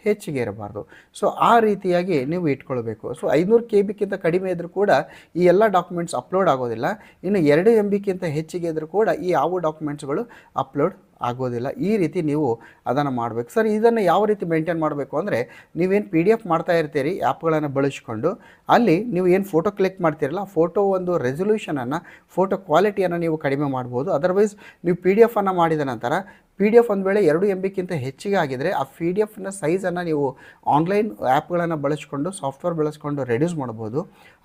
A: ಹೆಚ್ಚಿಗೆ ಇರಬಾರ್ದು. ಸೊ ಆ ರೀತಿಯಾಗಿ ನೀವು ಇಟ್ಕೊಳ್ಬೇಕು. ಸೊ 500 KB ಕಡಿಮೆ ಇದ್ದರೂ ಕೂಡ ಈ ಎಲ್ಲ ಡಾಕ್ಯುಮೆಂಟ್ಸ್ ಅಪ್ಲೋಡ್ ಆಗೋದಿಲ್ಲ. ಇನ್ನು 2 MB ಹೆಚ್ಚಿಗೆ ಇದ್ದರೂ ಕೂಡ ಈ ಯಾವ ಡಾಕ್ಯುಮೆಂಟ್ಸ್ಗಳು ಅಪ್ಲೋಡ್ ಆಗೋದಿಲ್ಲ. ಈ ರೀತಿ ನೀವು ಅದನ್ನು ಮಾಡಬೇಕು. ಸರ್ ಇದನ್ನು ಯಾವ ರೀತಿ ಮೇಂಟೈನ್ ಮಾಡಬೇಕು ಅಂದರೆ ನೀವೇನು PDF ಮಾಡ್ತಾ ಇರ್ತೀರಿ ಆ್ಯಪ್ಗಳನ್ನು ಬಳಸಿಕೊಂಡು ಅಲ್ಲಿ ನೀವು ಏನು ಫೋಟೋ ಕ್ಲಿಕ್ ಮಾಡ್ತೀರಲ್ಲ ಆ ಫೋಟೋ ಒಂದು ರೆಸೊಲ್ಯೂಷನನ್ನು, ಫೋಟೋ ಕ್ವಾಲಿಟಿಯನ್ನು ನೀವು ಕಡಿಮೆ ಮಾಡ್ಬೋದು. ಅದರ್ವೈಸ್ ನೀವು PDF ಅನ್ನು ಮಾಡಿದ ನಂತರ PDF ಒಂದು ವೇಳೆ 2 MB ಹೆಚ್ಚಿಗೆ ಆಗಿದರೆ ಆ PDF ಸೈಜನ್ನು ನೀವು ಆನ್ಲೈನ್ ಆ್ಯಪ್ಗಳನ್ನು ಬಳಸಿಕೊಂಡು ಸಾಫ್ಟ್ವೇರ್ ಬಳಸ್ಕೊಂಡು ರೆಡ್ಯೂಸ್ ಮಾಡ್ಬೋದು.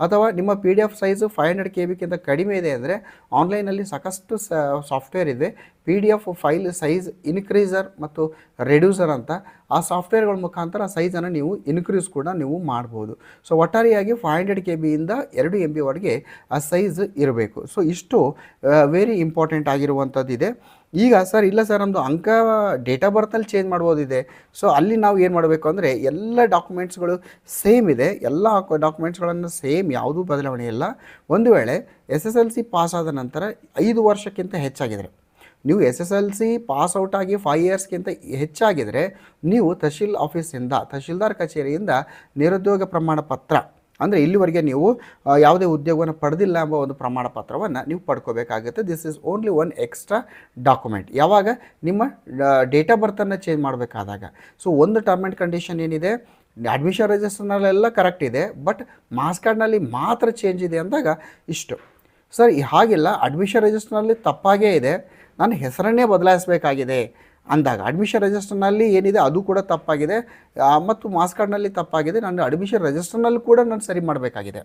A: ಅಥವಾ ನಿಮ್ಮ PDF ಸೈಜು 500 KB ಕಡಿಮೆ ಇದೆ ಅಂದರೆ ಆನ್ಲೈನಲ್ಲಿ ಸಾಕಷ್ಟು ಸಾಫ್ಟ್ವೇರ್ ಇದೆ, PDF ಫೈಲ್ ಸೈಜ್ ಇನ್ಕ್ರೀಸರ್ ಮತ್ತು ರೆಡ್ಯೂಸರ್ ಅಂತ. ಆ ಸಾಫ್ಟ್ವೇರ್ಗಳ ಮುಖಾಂತರ ಸೈಜನ್ನು ನೀವು ಇನ್ಕ್ರೀಸ್ ಕೂಡ ನೀವು ಮಾಡ್ಬೋದು. ಸೊ ಒಟ್ಟಾರೆಯಾಗಿ 500 KB ಇಂದ 2 MB ವರೆಗೆ ಆ ಸೈಜ್ ಇರಬೇಕು. ಸೊ ಇಷ್ಟು ವೆರಿ ಇಂಪಾರ್ಟೆಂಟ್ ಆಗಿರುವಂಥದ್ದಿದೆ. ಈಗ ಸರ್ ಇಲ್ಲ ಸರ್ ನಮ್ಮದು ಅಂಕ ಡೇಟ್ ಆಫ್ ಬರ್ತಲ್ಲಿ ಚೇಂಜ್ ಮಾಡ್ಬೋದಿದೆ. ಸೊ ಅಲ್ಲಿ ನಾವು ಏನು ಮಾಡಬೇಕು ಅಂದರೆ ಎಲ್ಲ ಡಾಕ್ಯುಮೆಂಟ್ಸ್ಗಳು ಸೇಮ್ ಇದೆ, ಎಲ್ಲ ಡಾಕ್ಯುಮೆಂಟ್ಸ್ಗಳನ್ನು ಸೇಮ್ ಯಾವುದೂ ಬದಲಾವಣೆ ಇಲ್ಲ. ಒಂದು ವೇಳೆ SSLC ಪಾಸ್ ಆದ ನಂತರ 5 ವರ್ಷಕ್ಕಿಂತ ಹೆಚ್ಚಾಗಿದರೆ, ನೀವು SSLC ಪಾಸ್ ಔಟ್ ಆಗಿ 5 ಇಯರ್ಸ್ಗಿಂತ ಹೆಚ್ಚಾಗಿದರೆ ನೀವು ತಹಶೀಲ್ದಾರ್ ಕಚೇರಿಯಿಂದ ನಿರುದ್ಯೋಗ ಪ್ರಮಾಣ ಪತ್ರ, ಅಂದರೆ ಇಲ್ಲಿವರೆಗೆ ನೀವು ಯಾವುದೇ ಉದ್ಯೋಗವನ್ನು ಪಡೆದಿಲ್ಲ ಎಂಬ ಒಂದು ಪ್ರಮಾಣ ಪತ್ರವನ್ನು ನೀವು ಪಡ್ಕೋಬೇಕಾಗುತ್ತೆ. This is only one extra document. ಯಾವಾಗ ನಿಮ್ಮ ಡೇಟ್ ಆಫ್ ಬರ್ತನ್ನು ಚೇಂಜ್ ಮಾಡಬೇಕಾದಾಗ. ಸೊ ಒಂದು ಟರ್ಮ್ ಆ್ಯಂಡ್ ಕಂಡೀಷನ್ ಏನಿದೆ, ಅಡ್ಮಿಷನ್ ರಿಜಿಸ್ಟರ್ನಲ್ಲೆಲ್ಲ ಕರೆಕ್ಟ್ ಇದೆ, ಬಟ್ ಮಾರ್ಕ್ಸ್ ಕಾರ್ಡ್ನಲ್ಲಿ ಮಾತ್ರ ಚೇಂಜ್ ಇದೆ ಅಂದಾಗ ಇಷ್ಟು. ಸರ್ ಹಾಗಿಲ್ಲ, ಅಡ್ಮಿಷನ್ ರಿಜಿಸ್ಟರ್ನಲ್ಲಿ ತಪ್ಪಾಗೇ ಇದೆ, ನಾನು ಹೆಸರನ್ನೇ ಬದಲಾಯಿಸಬೇಕಾಗಿದೆ ಅಂದಾಗ ಅಡ್ಮಿಷನ್ ರಿಜಿಸ್ಟರ್ನಲ್ಲಿ ಏನಿದೆ ಅದು ಕೂಡ ತಪ್ಪಾಗಿದೆ ಮತ್ತು ಮಾರ್ಕ್ಸ್ ಕಾರ್ಡ್ನಲ್ಲಿ ತಪ್ಪಾಗಿದೆ, ನಾನು ಅಡ್ಮಿಷನ್ ರಿಜಿಸ್ಟರ್ನಲ್ಲಿ ಕೂಡ ನಾನು ಸರಿ ಮಾಡಬೇಕಾಗಿದೆ,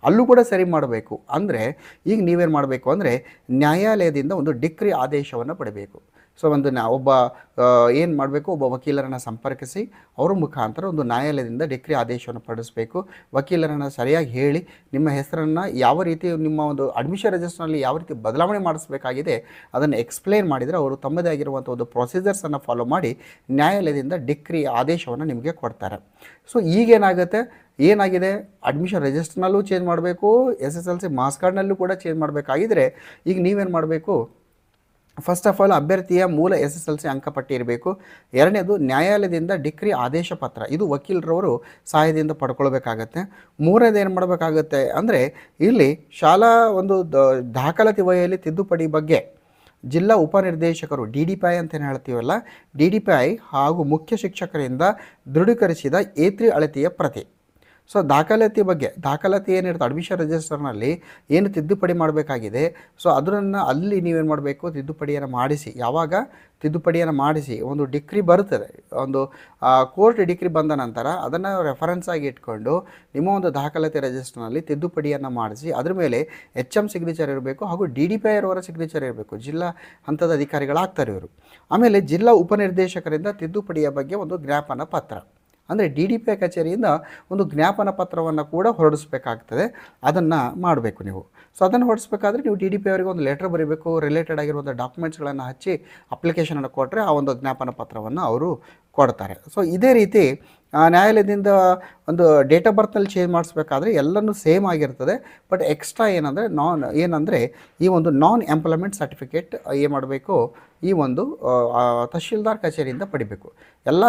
A: ಅಲ್ಲೂ ಕೂಡ ಸರಿ ಮಾಡಬೇಕು ಅಂದರೆ ಈಗ ನೀವೇನು ಮಾಡಬೇಕು ಅಂದರೆ ನ್ಯಾಯಾಲಯದಿಂದ ಒಂದು ಡಿಕ್ರಿ ಆದೇಶವನ್ನು ಪಡಿಬೇಕು. ಸೊ ಒಂದು ಒಬ್ಬ ಏನು ಮಾಡಬೇಕು, ಒಬ್ಬ ವಕೀಲರನ್ನು ಸಂಪರ್ಕಿಸಿ ಅವರ ಮುಖಾಂತರ ಒಂದು ನ್ಯಾಯಾಲಯದಿಂದ ಡಿಕ್ರಿ ಆದೇಶವನ್ನು ಪಡಿಸಬೇಕು. ವಕೀಲರನ್ನು ಸರಿಯಾಗಿ ಹೇಳಿ ನಿಮ್ಮ ಹೆಸರನ್ನು ಯಾವ ರೀತಿ ನಿಮ್ಮ ಒಂದು ಅಡ್ಮಿಷನ್ ರಿಜಿಸ್ಟರ್ನಲ್ಲಿ ಯಾವ ರೀತಿ ಬದಲಾವಣೆ ಮಾಡಿಸಬೇಕಾಗಿದೆ ಅದನ್ನು ಎಕ್ಸ್ಪ್ಲೇನ್ ಮಾಡಿದರೆ ಅವರು ತಮ್ಮದೇ ಆಗಿರುವಂಥ ಒಂದು ಪ್ರೊಸೀಜರ್ಸನ್ನು ಫಾಲೋ ಮಾಡಿ ನ್ಯಾಯಾಲಯದಿಂದ ಡಿಕ್ರಿ ಆದೇಶವನ್ನು ನಿಮಗೆ ಕೊಡ್ತಾರೆ. ಸೊ ಏನಾಗಿದೆ ಅಡ್ಮಿಷನ್ ರಿಜಿಸ್ಟರ್ನಲ್ಲೂ ಚೇಂಜ್ ಮಾಡಬೇಕು, SSLC ಮಾರ್ಕ್ಸ್ ಕಾರ್ಡ್ನಲ್ಲೂ ಕೂಡ ಚೇಂಜ್ ಮಾಡಬೇಕಾಗಿದ್ದರೆ ಈಗ ನೀವೇನು ಮಾಡಬೇಕು, ಫಸ್ಟ್ ಆಫ್ ಆಲ್ ಅಭ್ಯರ್ಥಿಯ ಮೂಲ SSLC ಅಂಕಪಟ್ಟಿ ಇರಬೇಕು. ಎರಡನೇದು ನ್ಯಾಯಾಲಯದಿಂದ ಡಿಕ್ರಿ ಆದೇಶ ಪತ್ರ, ಇದು ವಕೀಲರವರು ಸಹಾಯದಿಂದ ಪಡ್ಕೊಳ್ಬೇಕಾಗತ್ತೆ. ಮೂರನೇದು ಏನು ಮಾಡಬೇಕಾಗತ್ತೆ ಅಂದರೆ ಇಲ್ಲಿ ಶಾಲಾ ಒಂದು ದಾಖಲಾತಿ ವಹಿಯಲ್ಲಿ ತಿದ್ದುಪಡಿ ಬಗ್ಗೆ ಜಿಲ್ಲಾ ಉಪನಿರ್ದೇಶಕರು DDPI ಅಂತ ಏನು ಹೇಳ್ತೀವಲ್ಲ, DDPI ಹಾಗೂ ಮುಖ್ಯ ಶಿಕ್ಷಕರಿಂದ ದೃಢೀಕರಿಸಿದ A3 ಅಳತೆಯ ಪ್ರತಿ. ಸೊ ದಾಖಲಾತಿ ಏನಿರುತ್ತೆ ಅಡ್ಮಿಷನ್ ರಿಜಿಸ್ಟರ್ನಲ್ಲಿ ಏನು ತಿದ್ದುಪಡಿ ಮಾಡಬೇಕಾಗಿದೆ, ಸೊ ಅದನ್ನು ಅಲ್ಲಿ ನೀವೇನು ಮಾಡಬೇಕು, ತಿದ್ದುಪಡಿಯನ್ನು ಮಾಡಿಸಿ. ಯಾವಾಗ ತಿದ್ದುಪಡಿಯನ್ನು ಮಾಡಿಸಿ ಒಂದು ಡಿಕ್ರಿ ಬರುತ್ತದೆ, ಒಂದು ಕೋರ್ಟ್ ಡಿಕ್ರಿ ಬಂದ ನಂತರ ಅದನ್ನು ರೆಫರೆನ್ಸ್ ಆಗಿ ಇಟ್ಕೊಂಡು ನಿಮ್ಮ ಒಂದು ದಾಖಲಾತಿ ರಿಜಿಸ್ಟರ್ನಲ್ಲಿ ತಿದ್ದುಪಡಿಯನ್ನು ಮಾಡಿಸಿ ಅದ್ರ ಮೇಲೆ HM ಸಿಗ್ನೇಚರ್ ಇರಬೇಕು ಹಾಗೂ DDPI ಅವರ ಸಿಗ್ನೇಚರ್ ಇರಬೇಕು. ಜಿಲ್ಲಾ ಹಂತದ ಅಧಿಕಾರಿಗಳಾಗ್ತಾರೆ ಇವರು. ಆಮೇಲೆ ಜಿಲ್ಲಾ ಉಪನಿರ್ದೇಶಕರಿಂದ ತಿದ್ದುಪಡಿಯ ಬಗ್ಗೆ ಒಂದು ಜ್ಞಾಪನ ಪತ್ರ, ಅಂದರೆ DDPI ಕಚೇರಿಯಿಂದ ಒಂದು ಜ್ಞಾಪನ ಪತ್ರವನ್ನು ಕೂಡ ಹೊರಡಿಸ್ಬೇಕಾಗ್ತದೆ, ಅದನ್ನು ಮಾಡಬೇಕು ನೀವು. ಸೊ ಅದನ್ನು ಹೊರಡಿಸ್ಬೇಕಾದ್ರೆ ನೀವು DDPI ಅವರಿಗೆ ಒಂದು ಲೆಟರ್ ಬರೀಬೇಕು, ರಿಲೇಟೆಡ್ ಆಗಿರುವಂಥ ಡಾಕ್ಯುಮೆಂಟ್ಸ್ಗಳನ್ನು ಹಚ್ಚಿ ಅಪ್ಲಿಕೇಶನನ್ನು ಕೊಟ್ಟರೆ ಆ ಒಂದು ಜ್ಞಾಪನ ಪತ್ರವನ್ನು ಅವರು ಕೊಡ್ತಾರೆ. ಸೊ ಇದೇ ರೀತಿ ನ್ಯಾಯಾಲಯದಿಂದ ಒಂದು ಡೇಟ್ ಆಫ್ ಬರ್ತ್ನಲ್ಲಿ ಚೇಂಜ್ ಮಾಡಿಸ್ಬೇಕಾದ್ರೆ ಎಲ್ಲನೂ ಸೇಮ್ ಆಗಿರ್ತದೆ. ಬಟ್ ಎಕ್ಸ್ಟ್ರಾ ಏನಂದರೆ ಈ ಒಂದು ನಾನ್ ಎಂಪ್ಲಾಯ್ಮೆಂಟ್ ಸರ್ಟಿಫಿಕೇಟ್ ಏನು ಮಾಡಬೇಕು, ಈ ಒಂದು ತಹಶೀಲ್ದಾರ್ ಕಚೇರಿಯಿಂದ ಪಡಿಬೇಕು. ಎಲ್ಲ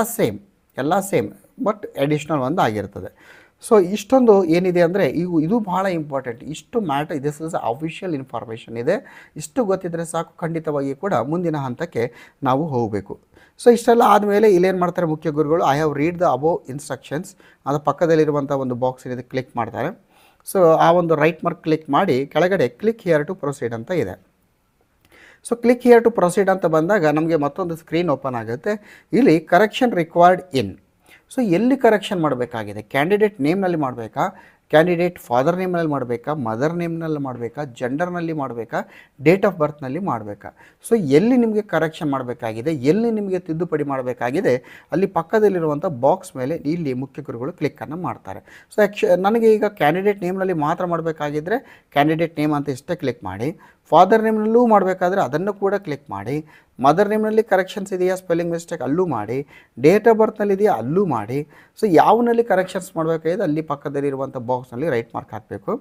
A: ಸೇಮ್ ಬಟ್ ಅಡಿಷ್ನಲ್ ಒಂದು ಆಗಿರ್ತದೆ. ಸೊ ಇಷ್ಟೊಂದು ಏನಿದೆ ಅಂದರೆ ಇದು ಭಾಳ ಇಂಪಾರ್ಟೆಂಟ್. ಇಷ್ಟು ದಿಸ್ ಇಸ್ ಅಫಿಷಿಯಲ್ ಇನ್ಫಾರ್ಮೇಷನ್ ಇದೆ. ಇಷ್ಟು ಗೊತ್ತಿದ್ದರೆ ಸಾಕು, ಖಂಡಿತವಾಗಿ ಕೂಡ ಮುಂದಿನ ಹಂತಕ್ಕೆ ನಾವು ಹೋಗಬೇಕು. ಸೊ ಇಷ್ಟೆಲ್ಲ ಆದಮೇಲೆ ಇಲ್ಲೇನು ಮಾಡ್ತಾರೆ ಮುಖ್ಯ ಗುರುಗಳು, I have read the above instructions, ಅದರ ಪಕ್ಕದಲ್ಲಿರುವಂಥ ಒಂದು ಬಾಕ್ಸ್ ಏನಿದೆ ಕ್ಲಿಕ್ ಮಾಡ್ತಾರೆ. ಸೊ ಆ ಒಂದು ರೈಟ್ ಮಾರ್ಕ್ ಕ್ಲಿಕ್ ಮಾಡಿ ಕೆಳಗಡೆ ಕ್ಲಿಕ್ ಹಿಯರ್ ಟು ಪ್ರೊಸೀಡ್ ಅಂತ ಇದೆ. So click here to proceed ಅಂತ ಬಂದಾಗ ನಮಗೆ ಮತ್ತೊಂದು ಸ್ಕ್ರೀನ್ ಓಪನ್ ಆಗುತ್ತೆ. ಇಲ್ಲಿ ಕರೆಕ್ಷನ್ ರಿಕ್ವೈರ್ಡ್ ಇನ್. ಸೊ ಎಲ್ಲಿ ಕರೆಕ್ಷನ್ ಮಾಡಬೇಕಾಗಿದೆ, ಕ್ಯಾಂಡಿಡೇಟ್ ನೇಮ್ನಲ್ಲಿ ಮಾಡಬೇಕಾ, ಕ್ಯಾಂಡಿಡೇಟ್ ಫಾದರ್ ನೇಮ್ನಲ್ಲಿ ಮಾಡಬೇಕಾ, ಮದರ್ ನೇಮ್ನಲ್ಲಿ ಮಾಡಬೇಕಾ, ಜೆಂಡರ್ನಲ್ಲಿ ಮಾಡಬೇಕಾ, ಡೇಟ್ ಆಫ್ ಬರ್ತ್ನಲ್ಲಿ ಮಾಡಬೇಕಾ. ಸೊ ಎಲ್ಲಿ ನಿಮಗೆ ಕರೆಕ್ಷನ್ ಮಾಡಬೇಕಾಗಿದೆ, ಎಲ್ಲಿ ನಿಮಗೆ ತಿದ್ದುಪಡಿ ಮಾಡಬೇಕಾಗಿದೆ, ಅಲ್ಲಿ ಪಕ್ಕದಲ್ಲಿರುವಂಥ ಬಾಕ್ಸ್ ಮೇಲೆ ಇಲ್ಲಿ ಮುಖ್ಯ ಗುರುಗಳು ಕ್ಲಿಕ್ಕನ್ನು ಮಾಡ್ತಾರೆ. ಸೊ ನನಗೆ ಈಗ ಕ್ಯಾಂಡಿಡೇಟ್ ನೇಮ್ನಲ್ಲಿ ಮಾತ್ರ ಮಾಡಬೇಕಾಗಿದ್ದರೆ ಕ್ಯಾಂಡಿಡೇಟ್ ನೇಮ್ ಅಂತ ಇಷ್ಟೇ ಕ್ಲಿಕ್ ಮಾಡಿ, ಫಾದರ್ ನೇಮ್ನಲ್ಲೂ ಮಾಡಬೇಕಾದ್ರೆ ಅದನ್ನು ಕೂಡ ಕ್ಲಿಕ್ ಮಾಡಿ, ಮದರ್ ನೇಮ್ನಲ್ಲಿ ಕರೆಕ್ಷನ್ಸ್ ಇದೆಯಾ, ಸ್ಪೆಲ್ಲಿಂಗ್ ಮಿಸ್ಟೇಕ್ ಅಲ್ಲೂ ಮಾಡಿ, ಡೇಟ್ ಆಫ್ ಬರ್ತ್ನಲ್ಲಿ ಇದೆಯಾ ಅಲ್ಲೂ ಮಾಡಿ. ಸೊ ಯಾವನಲ್ಲಿ ಕರೆಕ್ಷನ್ಸ್ ಮಾಡಬೇಕಾಗಿದೆ ಅಲ್ಲಿ ಪಕ್ಕದಲ್ಲಿರುವಂಥ ಬಾಕ್ಸ್ನಲ್ಲಿ ರೈಟ್ ಮಾರ್ಕ್ ಹಾಕಬೇಕು.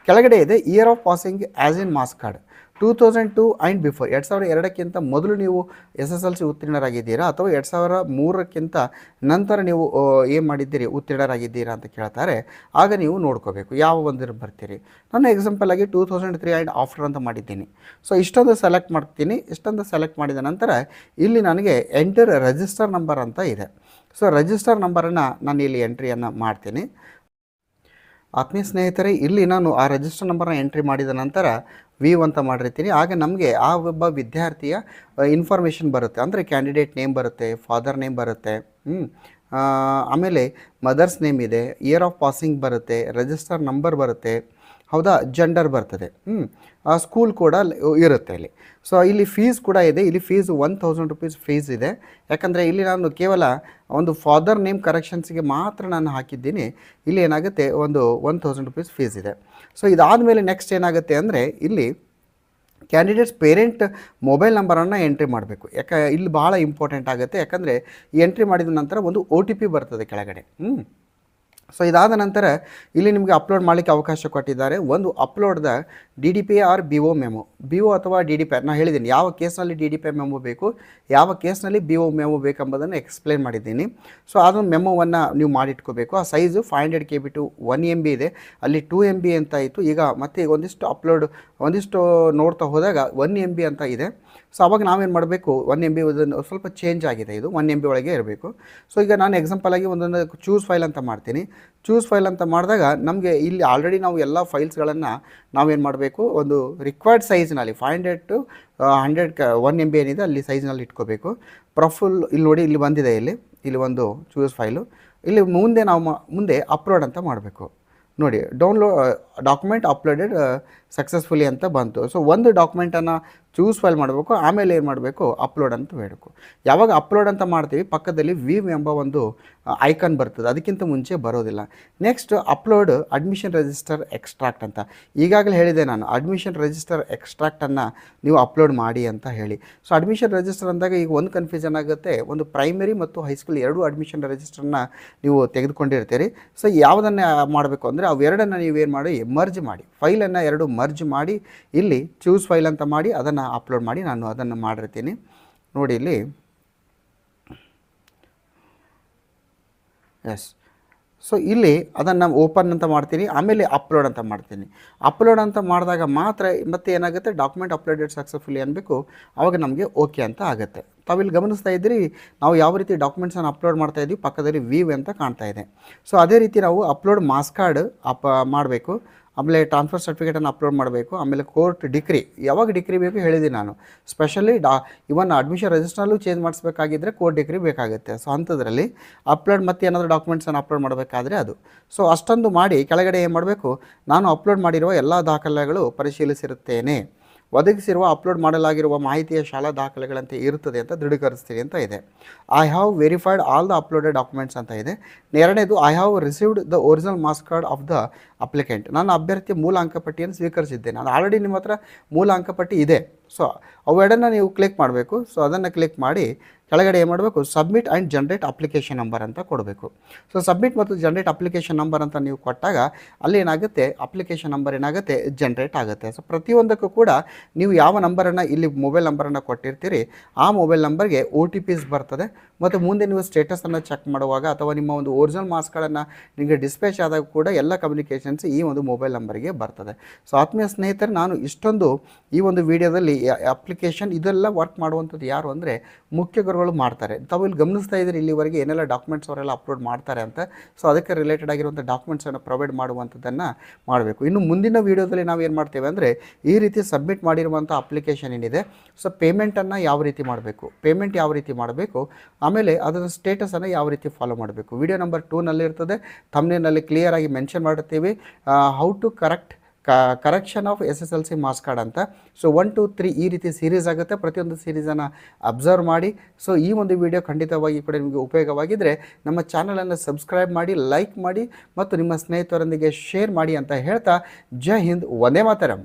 A: ಕೆಳಗಡೆ ಇದೆ year of passing as in marks card 2002 and before. 2002ಕ್ಕಿಂತ ಮೊದಲು ನೀವು SSLC ಉತ್ತೀರ್ಣರಾಗಿದ್ದೀರಾ ಅಥವಾ 2003ಕ್ಕಿಂತ ನಂತರ ನೀವು ಏನು ಮಾಡಿದ್ದೀರಿ ಉತ್ತೀರ್ಣರಾಗಿದ್ದೀರಾ ಅಂತ ಕೇಳ್ತಾರೆ. ಆಗ ನೀವು ನೋಡ್ಕೋಬೇಕು ಯಾವ ಒಂದಿರು ಬರ್ತೀರಿ. ನಾನು ಎಕ್ಸಾಂಪಲ್ ಆಗಿ 2003 ಆ್ಯಂಡ್ ಆಫ್ಟರ್ ಅಂತ ಮಾಡಿದ್ದೀನಿ. ಸೊ ಇಷ್ಟೊಂದು ಸೆಲೆಕ್ಟ್ ಮಾಡ್ತೀನಿ. ಇಷ್ಟೊಂದು ಸೆಲೆಕ್ಟ್ ಮಾಡಿದ ನಂತರ ಇಲ್ಲಿ ನನಗೆ ಎಂಟರ್ ರಿಜಿಸ್ಟರ್ ನಂಬರ್ ಅಂತ ಇದೆ. ಸೊ ರಿಜಿಸ್ಟರ್ ನಂಬರನ್ನು ನಾನು ಇಲ್ಲಿ ಎಂಟ್ರಿಯನ್ನು ಮಾಡ್ತೀನಿ. ಆತ್ಮೀಯ ಸ್ನೇಹಿತರೆ, ಇಲ್ಲಿ ನಾನು ಆ ರಿಜಿಸ್ಟರ್ ನಂಬರ್ನ ಎಂಟ್ರಿ ಮಾಡಿದ ನಂತರ ವ್ಯೂ ಅಂತ ಮಾಡಿರ್ತೀನಿ. ಆಗ ನಮಗೆ ಆ ಒಬ್ಬ ವಿದ್ಯಾರ್ಥಿಯ ಇನ್ಫಾರ್ಮೇಷನ್ ಬರುತ್ತೆ. ಅಂದರೆ ಕ್ಯಾಂಡಿಡೇಟ್ ನೇಮ್ ಬರುತ್ತೆ, ಫಾದರ್ ನೇಮ್ ಬರುತ್ತೆ, ಆಮೇಲೆ ಮದರ್ಸ್ ನೇಮ್ ಇದೆ, ಇಯರ್ ಆಫ್ ಪಾಸಿಂಗ್ ಬರುತ್ತೆ, ರಿಜಿಸ್ಟರ್ ನಂಬರ್ ಬರುತ್ತೆ, ಹೌದಾ, ಜೆಂಡರ್ ಬರ್ತದೆ, ಸ್ಕೂಲ್ ಕೂಡ ಇರುತ್ತೆ ಇಲ್ಲಿ. ಸೊ ಇಲ್ಲಿ ಫೀಸ್ ಕೂಡ ಇದೆ. ಇಲ್ಲಿ ಫೀಸ್ 1000 ರೂಪೀಸ್ ಫೀಸ್ ಇದೆ. ಯಾಕಂದರೆ ಇಲ್ಲಿ ನಾನು ಕೇವಲ ಒಂದು ಫಾದರ್ ನೇಮ್ ಕರೆಕ್ಷನ್ಸ್ಗೆ ಮಾತ್ರ ನಾನು ಹಾಕಿದ್ದೀನಿ. ಇಲ್ಲಿ ಏನಾಗುತ್ತೆ, ಒಂದು 1000 ರೂಪೀಸ್ ಫೀಸ್ ಇದೆ. ಸೊ ಇದಾದಮೇಲೆ ನೆಕ್ಸ್ಟ್ ಏನಾಗುತ್ತೆ ಅಂದರೆ ಇಲ್ಲಿ ಕ್ಯಾಂಡಿಡೇಟ್ಸ್ ಪೇರೆಂಟ್ ಮೊಬೈಲ್ ನಂಬರನ್ನು ಎಂಟ್ರಿ ಮಾಡಬೇಕು. ಇಲ್ಲಿ ಭಾಳ ಇಂಪಾರ್ಟೆಂಟ್ ಆಗುತ್ತೆ. ಯಾಕಂದರೆ ಈ ಎಂಟ್ರಿ ಮಾಡಿದ ನಂತರ ಒಂದು OTP ಬರ್ತದೆ ಕೆಳಗಡೆ. ಸೊ ಇದಾದ ನಂತರ ಇಲ್ಲಿ ನಿಮಗೆ ಅಪ್ಲೋಡ್ ಮಾಡಲಿಕ್ಕೆ ಅವಕಾಶ ಕೊಟ್ಟಿದ್ದಾರೆ. ಒಂದು ಅಪ್ಲೋಡ್ದ DDP or BO memo, BO ಅಥವಾ DDP. ನಾನು ಹೇಳಿದ್ದೀನಿ ಯಾವ ಕೇಸ್ನಲ್ಲಿ DDP ಮೆಮೊ ಬೇಕು, ಯಾವ ಕೇಸ್ನಲ್ಲಿ BO ಮೆಮೊ ಬೇಕೆಂಬುದನ್ನು ಎಕ್ಸ್ಪ್ಲೇನ್ ಮಾಡಿದ್ದೀನಿ. ಸೊ ಅದೊಂದು ಮೆಮೊವನ್ನು ನೀವು ಮಾಡಿಟ್ಕೋಬೇಕು. ಆ ಸೈಜು 500 KB ಟು 1 MB ಇದೆ. ಅಲ್ಲಿ 2 MB ಅಂತ ಇತ್ತು. ಈಗ ಮತ್ತೆ ಒಂದಿಷ್ಟು ನೋಡ್ತಾ ಹೋದಾಗ 1 MB ಅಂತ ಇದೆ. ಸೊ ಅವಾಗ ನಾವೇನು ಮಾಡಬೇಕು, 1 MB ಸ್ವಲ್ಪ ಚೇಂಜ್ ಆಗಿದೆ, ಇದು 1 MB ಒಳಗೆ ಇರಬೇಕು. ಸೊ ಈಗ ನಾನು ಎಕ್ಸಾಂಪಲ್ ಆಗಿ ಒಂದೊಂದು ಚೂಸ್ ಫೈಲ್ ಅಂತ ಮಾಡ್ತೀನಿ. ಚೂಸ್ ಫೈಲ್ ಅಂತ ಮಾಡಿದಾಗ ನಮಗೆ ಇಲ್ಲಿ ಆಲ್ರೆಡಿ ನಾವು ಎಲ್ಲ ಫೈಲ್ಸ್ಗಳನ್ನು ನಾವೇನು ಮಾಡಬೇಕು, ಒಂದು ರಿಕ್ವೈರ್ಡ್ ಸೈಜ್ನಲ್ಲಿ 500 ಟು 100 MB ಏನಿದೆ ಅಲ್ಲಿ ಸೈಜ್ನಲ್ಲಿ ಇಟ್ಕೋಬೇಕು. ಪ್ರೊಫೈಲ್ ಇಲ್ಲಿ ನೋಡಿ, ಇಲ್ಲಿ ಬಂದಿದೆ, ಇಲ್ಲಿ ಒಂದು ಚೂಸ್ ಫೈಲು. ಇಲ್ಲಿ ಮುಂದೆ ಅಪ್ಲೋಡ್ ಅಂತ ಮಾಡಬೇಕು. ನೋಡಿ, ಡಾಕ್ಯುಮೆಂಟ್ ಅಪ್ಲೋಡೆಡ್ ಸಕ್ಸಸ್ಫುಲಿ ಅಂತ ಬಂತು. ಸೊ ಒಂದು ಡಾಕ್ಯುಮೆಂಟನ್ನು ಚೂಸ್ ಫೈಲ್ ಮಾಡಬೇಕು. ಆಮೇಲೆ ಏನು ಮಾಡಬೇಕು, ಅಪ್ಲೋಡ್ ಅಂತ ಹೇಳಬೇಕು. ಯಾವಾಗ ಅಪ್ಲೋಡ್ ಅಂತ ಮಾಡ್ತೀವಿ ಪಕ್ಕದಲ್ಲಿ ವ್ಯೂ ಎಂಬ ಒಂದು ಐಕಾನ್ ಬರ್ತದೆ, ಅದಕ್ಕಿಂತ ಮುಂಚೆ ಬರೋದಿಲ್ಲ. Next upload admission register extract ಅಂತ. ಈಗಾಗಲೇ ಹೇಳಿದೆ ನಾನು, ಅಡ್ಮಿಷನ್ ರಿಜಿಸ್ಟರ್ ಎಕ್ಸ್ಟ್ರಾಕ್ಟನ್ನು ನೀವು ಅಪ್ಲೋಡ್ ಮಾಡಿ ಅಂತ ಹೇಳಿ. ಸೊ ಅಡ್ಮಿಷನ್ ರಿಜಿಸ್ಟರ್ ಅಂದಾಗ ಈಗ ಒಂದು ಕನ್ಫ್ಯೂಷನ್ ಆಗುತ್ತೆ, ಒಂದು ಪ್ರೈಮರಿ ಮತ್ತು ಹೈಸ್ಕೂಲ್ ಎರಡೂ ಅಡ್ಮಿಷನ್ ರಿಜಿಸ್ಟರ್ನ ನೀವು ತೆಗೆದುಕೊಂಡಿರ್ತೀರಿ. ಸೊ ಯಾವುದನ್ನು ಮಾಡಬೇಕು ಅಂದರೆ ಅವೆರಡನ್ನು ನೀವೇನು ಮಾಡಿ ಮರ್ಜ್ ಮಾಡಿ, ಫೈಲನ್ನು ಎರಡು ಮರ್ಜ್ ಮಾಡಿ ಇಲ್ಲಿ ಚೂಸ್ ಫೈಲ್ ಅಂತ ಮಾಡಿ ಅದನ್ನು ಅಪ್ಲೋಡ್ ಮಾಡಿ. ನಾನು ಅದನ್ನು ಮಾಡಿರ್ತೀನಿ ನೋಡಿ ಇಲ್ಲಿ. ಎಸ್, ಸೊ ಇಲ್ಲಿ ಅದನ್ನು ಓಪನ್ ಅಂತ ಮಾಡ್ತೀನಿ, ಆಮೇಲೆ ಅಪ್ಲೋಡ್ ಅಂತ ಮಾಡ್ತೀನಿ. ಅಪ್ಲೋಡ್ ಅಂತ ಮಾಡಿದಾಗ ಮಾತ್ರ ಮತ್ತೆ ಏನಾಗುತ್ತೆ, ಡಾಕ್ಯುಮೆಂಟ್ ಅಪ್ಲೋಡೆಡ್ ಸಕ್ಸಸ್ಫುಲಿ ಅನ್ಬೇಕು, ಆವಾಗ ನಮಗೆ ಓಕೆ ಅಂತ ಆಗುತ್ತೆ. ತಾವಿಲ್ಲಿ ಗಮನಿಸ್ತಾ ಇದ್ದೀರಿ ನಾವು ಯಾವ ರೀತಿ ಡಾಕ್ಯುಮೆಂಟ್ಸನ್ನು ಅಪ್ಲೋಡ್ ಮಾಡ್ತಾ ಇದ್ದೀವಿ, ಪಕ್ಕದಲ್ಲಿ ವ್ಯೂ ಅಂತ ಕಾಣ್ತಾ ಇದೆ. ಸೊ ಅದೇ ರೀತಿ ನಾವು ಅಪ್ಲೋಡ್ ಮಾರ್ಕ್ಸ್ ಕಾರ್ಡ್ ಮಾಡಬೇಕು, ಆಮೇಲೆ ಟ್ರಾನ್ಸ್ಫರ್ ಸರ್ಟಿಫಿಕೇಟನ್ನು ಅಪ್ಲೋಡ್ ಮಾಡಬೇಕು, ಆಮೇಲೆ ಕೋರ್ಟ್ ಡಿಕ್ರಿ, ಯಾವಾಗ ಡಿಕ್ರಿ ಬೇಕು ಹೇಳಿದ್ದೀನಿ ನಾನು. ಸ್ಪೆಷಲಿ ಇವನ್ ಅಡ್ಮಿಷನ್ ರಿಜಿಸ್ಟ್ರಲ್ಲೂ ಚೇಂಜ್ ಮಾಡಿಸ್ಬೇಕಾಗಿದ್ದರೆ ಕೋರ್ಟ್ ಡಿಕ್ರಿ ಬೇಕಾಗುತ್ತೆ. ಸೊ ಅಂಥದ್ರಲ್ಲಿ ಅಪ್ಲೋಡ್ ಮತ್ತು ಏನಾದರೂ ಡಾಕ್ಯುಮೆಂಟ್ಸನ್ನು ಅಪ್ಲೋಡ್ ಮಾಡಬೇಕಾದ್ರೆ ಅದು. ಸೊ ಅಷ್ಟೊಂದು ಮಾಡಿ ಕೆಳಗಡೆ ಏನು ಮಾಡಬೇಕು, ನಾನು ಅಪ್ಲೋಡ್ ಮಾಡಿರುವ ಎಲ್ಲ ದಾಖಲೆಗಳು ಪರಿಶೀಲಿಸಿರುತ್ತೇನೆ, ಒದಗಿಸಿರುವ ಅಪ್ಲೋಡ್ ಮಾಡಲಾಗಿರುವ ಮಾಹಿತಿಯ ಶಾಲಾ ದಾಖಲೆಗಳಂತೆ ಇರುತ್ತದೆ ಅಂತ ದೃಢೀಕರಿಸ್ತೀನಿ ಅಂತ ಇದೆ. I have verified all the uploaded documents ಅಂತ ಇದೆ. ಎರಡನೇದು I have received the original marks card of the applicant. ನಾನು ಅಭ್ಯರ್ಥಿಯ ಮೂಲ ಅಂಕಪಟ್ಟಿಯನ್ನು ಸ್ವೀಕರಿಸಿದ್ದೇನೆ. ನಾನು ಆಲ್ರೆಡಿ ನಿಮ್ಮ ಹತ್ರ ಮೂಲ ಅಂಕಪಟ್ಟಿ ಇದೆ, ಸೊ ಅವೆರಡನ್ನ ನೀವು ಕ್ಲಿಕ್ ಮಾಡಬೇಕು. ಸೊ ಅದನ್ನು ಕ್ಲಿಕ್ ಮಾಡಿ ಕೆಳಗಡೆ ಏನು ಮಾಡಬೇಕು, submit and generate application number ಅಂತ ಕೊಡಬೇಕು. ಸೊ ಸಬ್ಮಿಟ್ ಮತ್ತು ಜನ್ರೇಟ್ ಅಪ್ಲಿಕೇಶನ್ ನಂಬರ್ ಅಂತ ನೀವು ಕೊಟ್ಟಾಗ ಅಲ್ಲಿ ಏನಾಗುತ್ತೆ, ಅಪ್ಲಿಕೇಶನ್ ನಂಬರ್ ಏನಾಗುತ್ತೆ ಜನ್ರೇಟ್ ಆಗುತ್ತೆ. ಸೊ ಪ್ರತಿಯೊಂದಕ್ಕೂ ಕೂಡ ನೀವು ಯಾವ ನಂಬರನ್ನು ಇಲ್ಲಿ ಮೊಬೈಲ್ ನಂಬರನ್ನು ಕೊಟ್ಟಿರ್ತೀರಿ ಆ ಮೊಬೈಲ್ ನಂಬರ್ಗೆ OTPs ಬರ್ತದೆ. ಮತ್ತು ಮುಂದೆ ನೀವು ಸ್ಟೇಟಸನ್ನು ಚೆಕ್ ಮಾಡುವಾಗ ಅಥವಾ ನಿಮ್ಮ ಒಂದು ಒರಿಜಿನಲ್ ಮಾರ್ಕ್ಸ್ಗಳನ್ನು ನಿಮಗೆ ಡಿಸ್ಪ್ಯಾಚ್ ಆದಾಗ ಕೂಡ ಎಲ್ಲ ಕಮ್ಯುನಿಕೇಷನ್ಸ್ ಈ ಒಂದು ಮೊಬೈಲ್ ನಂಬರ್ಗೆ ಬರ್ತದೆ. ಸೊ ಆತ್ಮೀಯ ಸ್ನೇಹಿತರೆ, ನಾನು ಇಷ್ಟೊಂದು ಈ ಒಂದು ವಿಡಿಯೋದಲ್ಲಿ ಅಪ್ಲಿಕೇಶನ್ ಇದೆಲ್ಲ ವರ್ಕ್ ಮಾಡುವಂಥದ್ದು ಯಾರು ಅಂದರೆ ಮುಖ್ಯ ಗುರುಗಳು ಮಾಡ್ತಾರೆ. ತಾವು ಇಲ್ಲಿ ಗಮನಿಸ್ತಾ ಇದ್ದೀರಿ ಇಲ್ಲಿವರೆಗೆ ಏನೆಲ್ಲ ಡಾಕ್ಯುಮೆಂಟ್ಸ್ ಅವರೆಲ್ಲ ಅಪ್ಲೋಡ್ ಮಾಡ್ತಾರೆ ಅಂತ. ಸೊ ಅದಕ್ಕೆ ರಿಲೇಟೆಡ್ ಆಗಿರುವಂಥ ಡಾಕ್ಯುಮೆಂಟ್ಸನ್ನು ಪ್ರೊವೈಡ್ ಮಾಡುವಂಥದ್ದನ್ನು ಮಾಡಬೇಕು. ಇನ್ನು ಮುಂದಿನ ವೀಡಿಯೋದಲ್ಲಿ ನಾವು ಏನು ಮಾಡ್ತೇವೆ ಅಂದರೆ ಈ ರೀತಿ ಸಬ್ಮಿಟ್ ಮಾಡಿರುವಂಥ ಅಪ್ಲಿಕೇಶನ್ ಏನಿದೆ, ಸೊ ಪೇಮೆಂಟನ್ನು ಯಾವ ರೀತಿ ಮಾಡಬೇಕು, ಪೇಮೆಂಟ್ ಯಾವ ರೀತಿ ಮಾಡಬೇಕು, ಆಮೇಲೆ ಅದರ ಸ್ಟೇಟಸನ್ನು ಯಾವ ರೀತಿ ಫಾಲೋ ಮಾಡಬೇಕು. ವಿಡಿಯೋ ನಂಬರ್ 2ನಲ್ಲಿ ಇರ್ತದೆ, ಥಂಬ್ನೇಲ್ನಲ್ಲಿ ಕ್ಲಿಯರ್ ಆಗಿ ಮೆನ್ಷನ್ ಮಾಡಿರ್ತೀವಿ how to correction of SSLC marks card ಅಂತ. ಸೊ 1, 2, 3 ಈ ರೀತಿ ಸೀರೀಸ್ ಆಗುತ್ತೆ. ಪ್ರತಿಯೊಂದು ಸೀರೀಸನ್ನು ಅಬ್ಸರ್ವ್ ಮಾಡಿ. ಸೊ ಈ ಒಂದು ವಿಡಿಯೋ ಖಂಡಿತವಾಗಿ ಕೂಡ ನಿಮಗೆ ಉಪಯೋಗವಾಗಿದ್ದರೆ ನಮ್ಮ ಚಾನಲನ್ನು ಸಬ್ಸ್ಕ್ರೈಬ್ ಮಾಡಿ, ಲೈಕ್ ಮಾಡಿ ಮತ್ತು ನಿಮ್ಮ ಸ್ನೇಹಿತರೊಂದಿಗೆ ಶೇರ್ ಮಾಡಿ ಅಂತ ಹೇಳ್ತಾ ಜೈ ಹಿಂದ್, ವಂದೇ ಮಾತರಂ.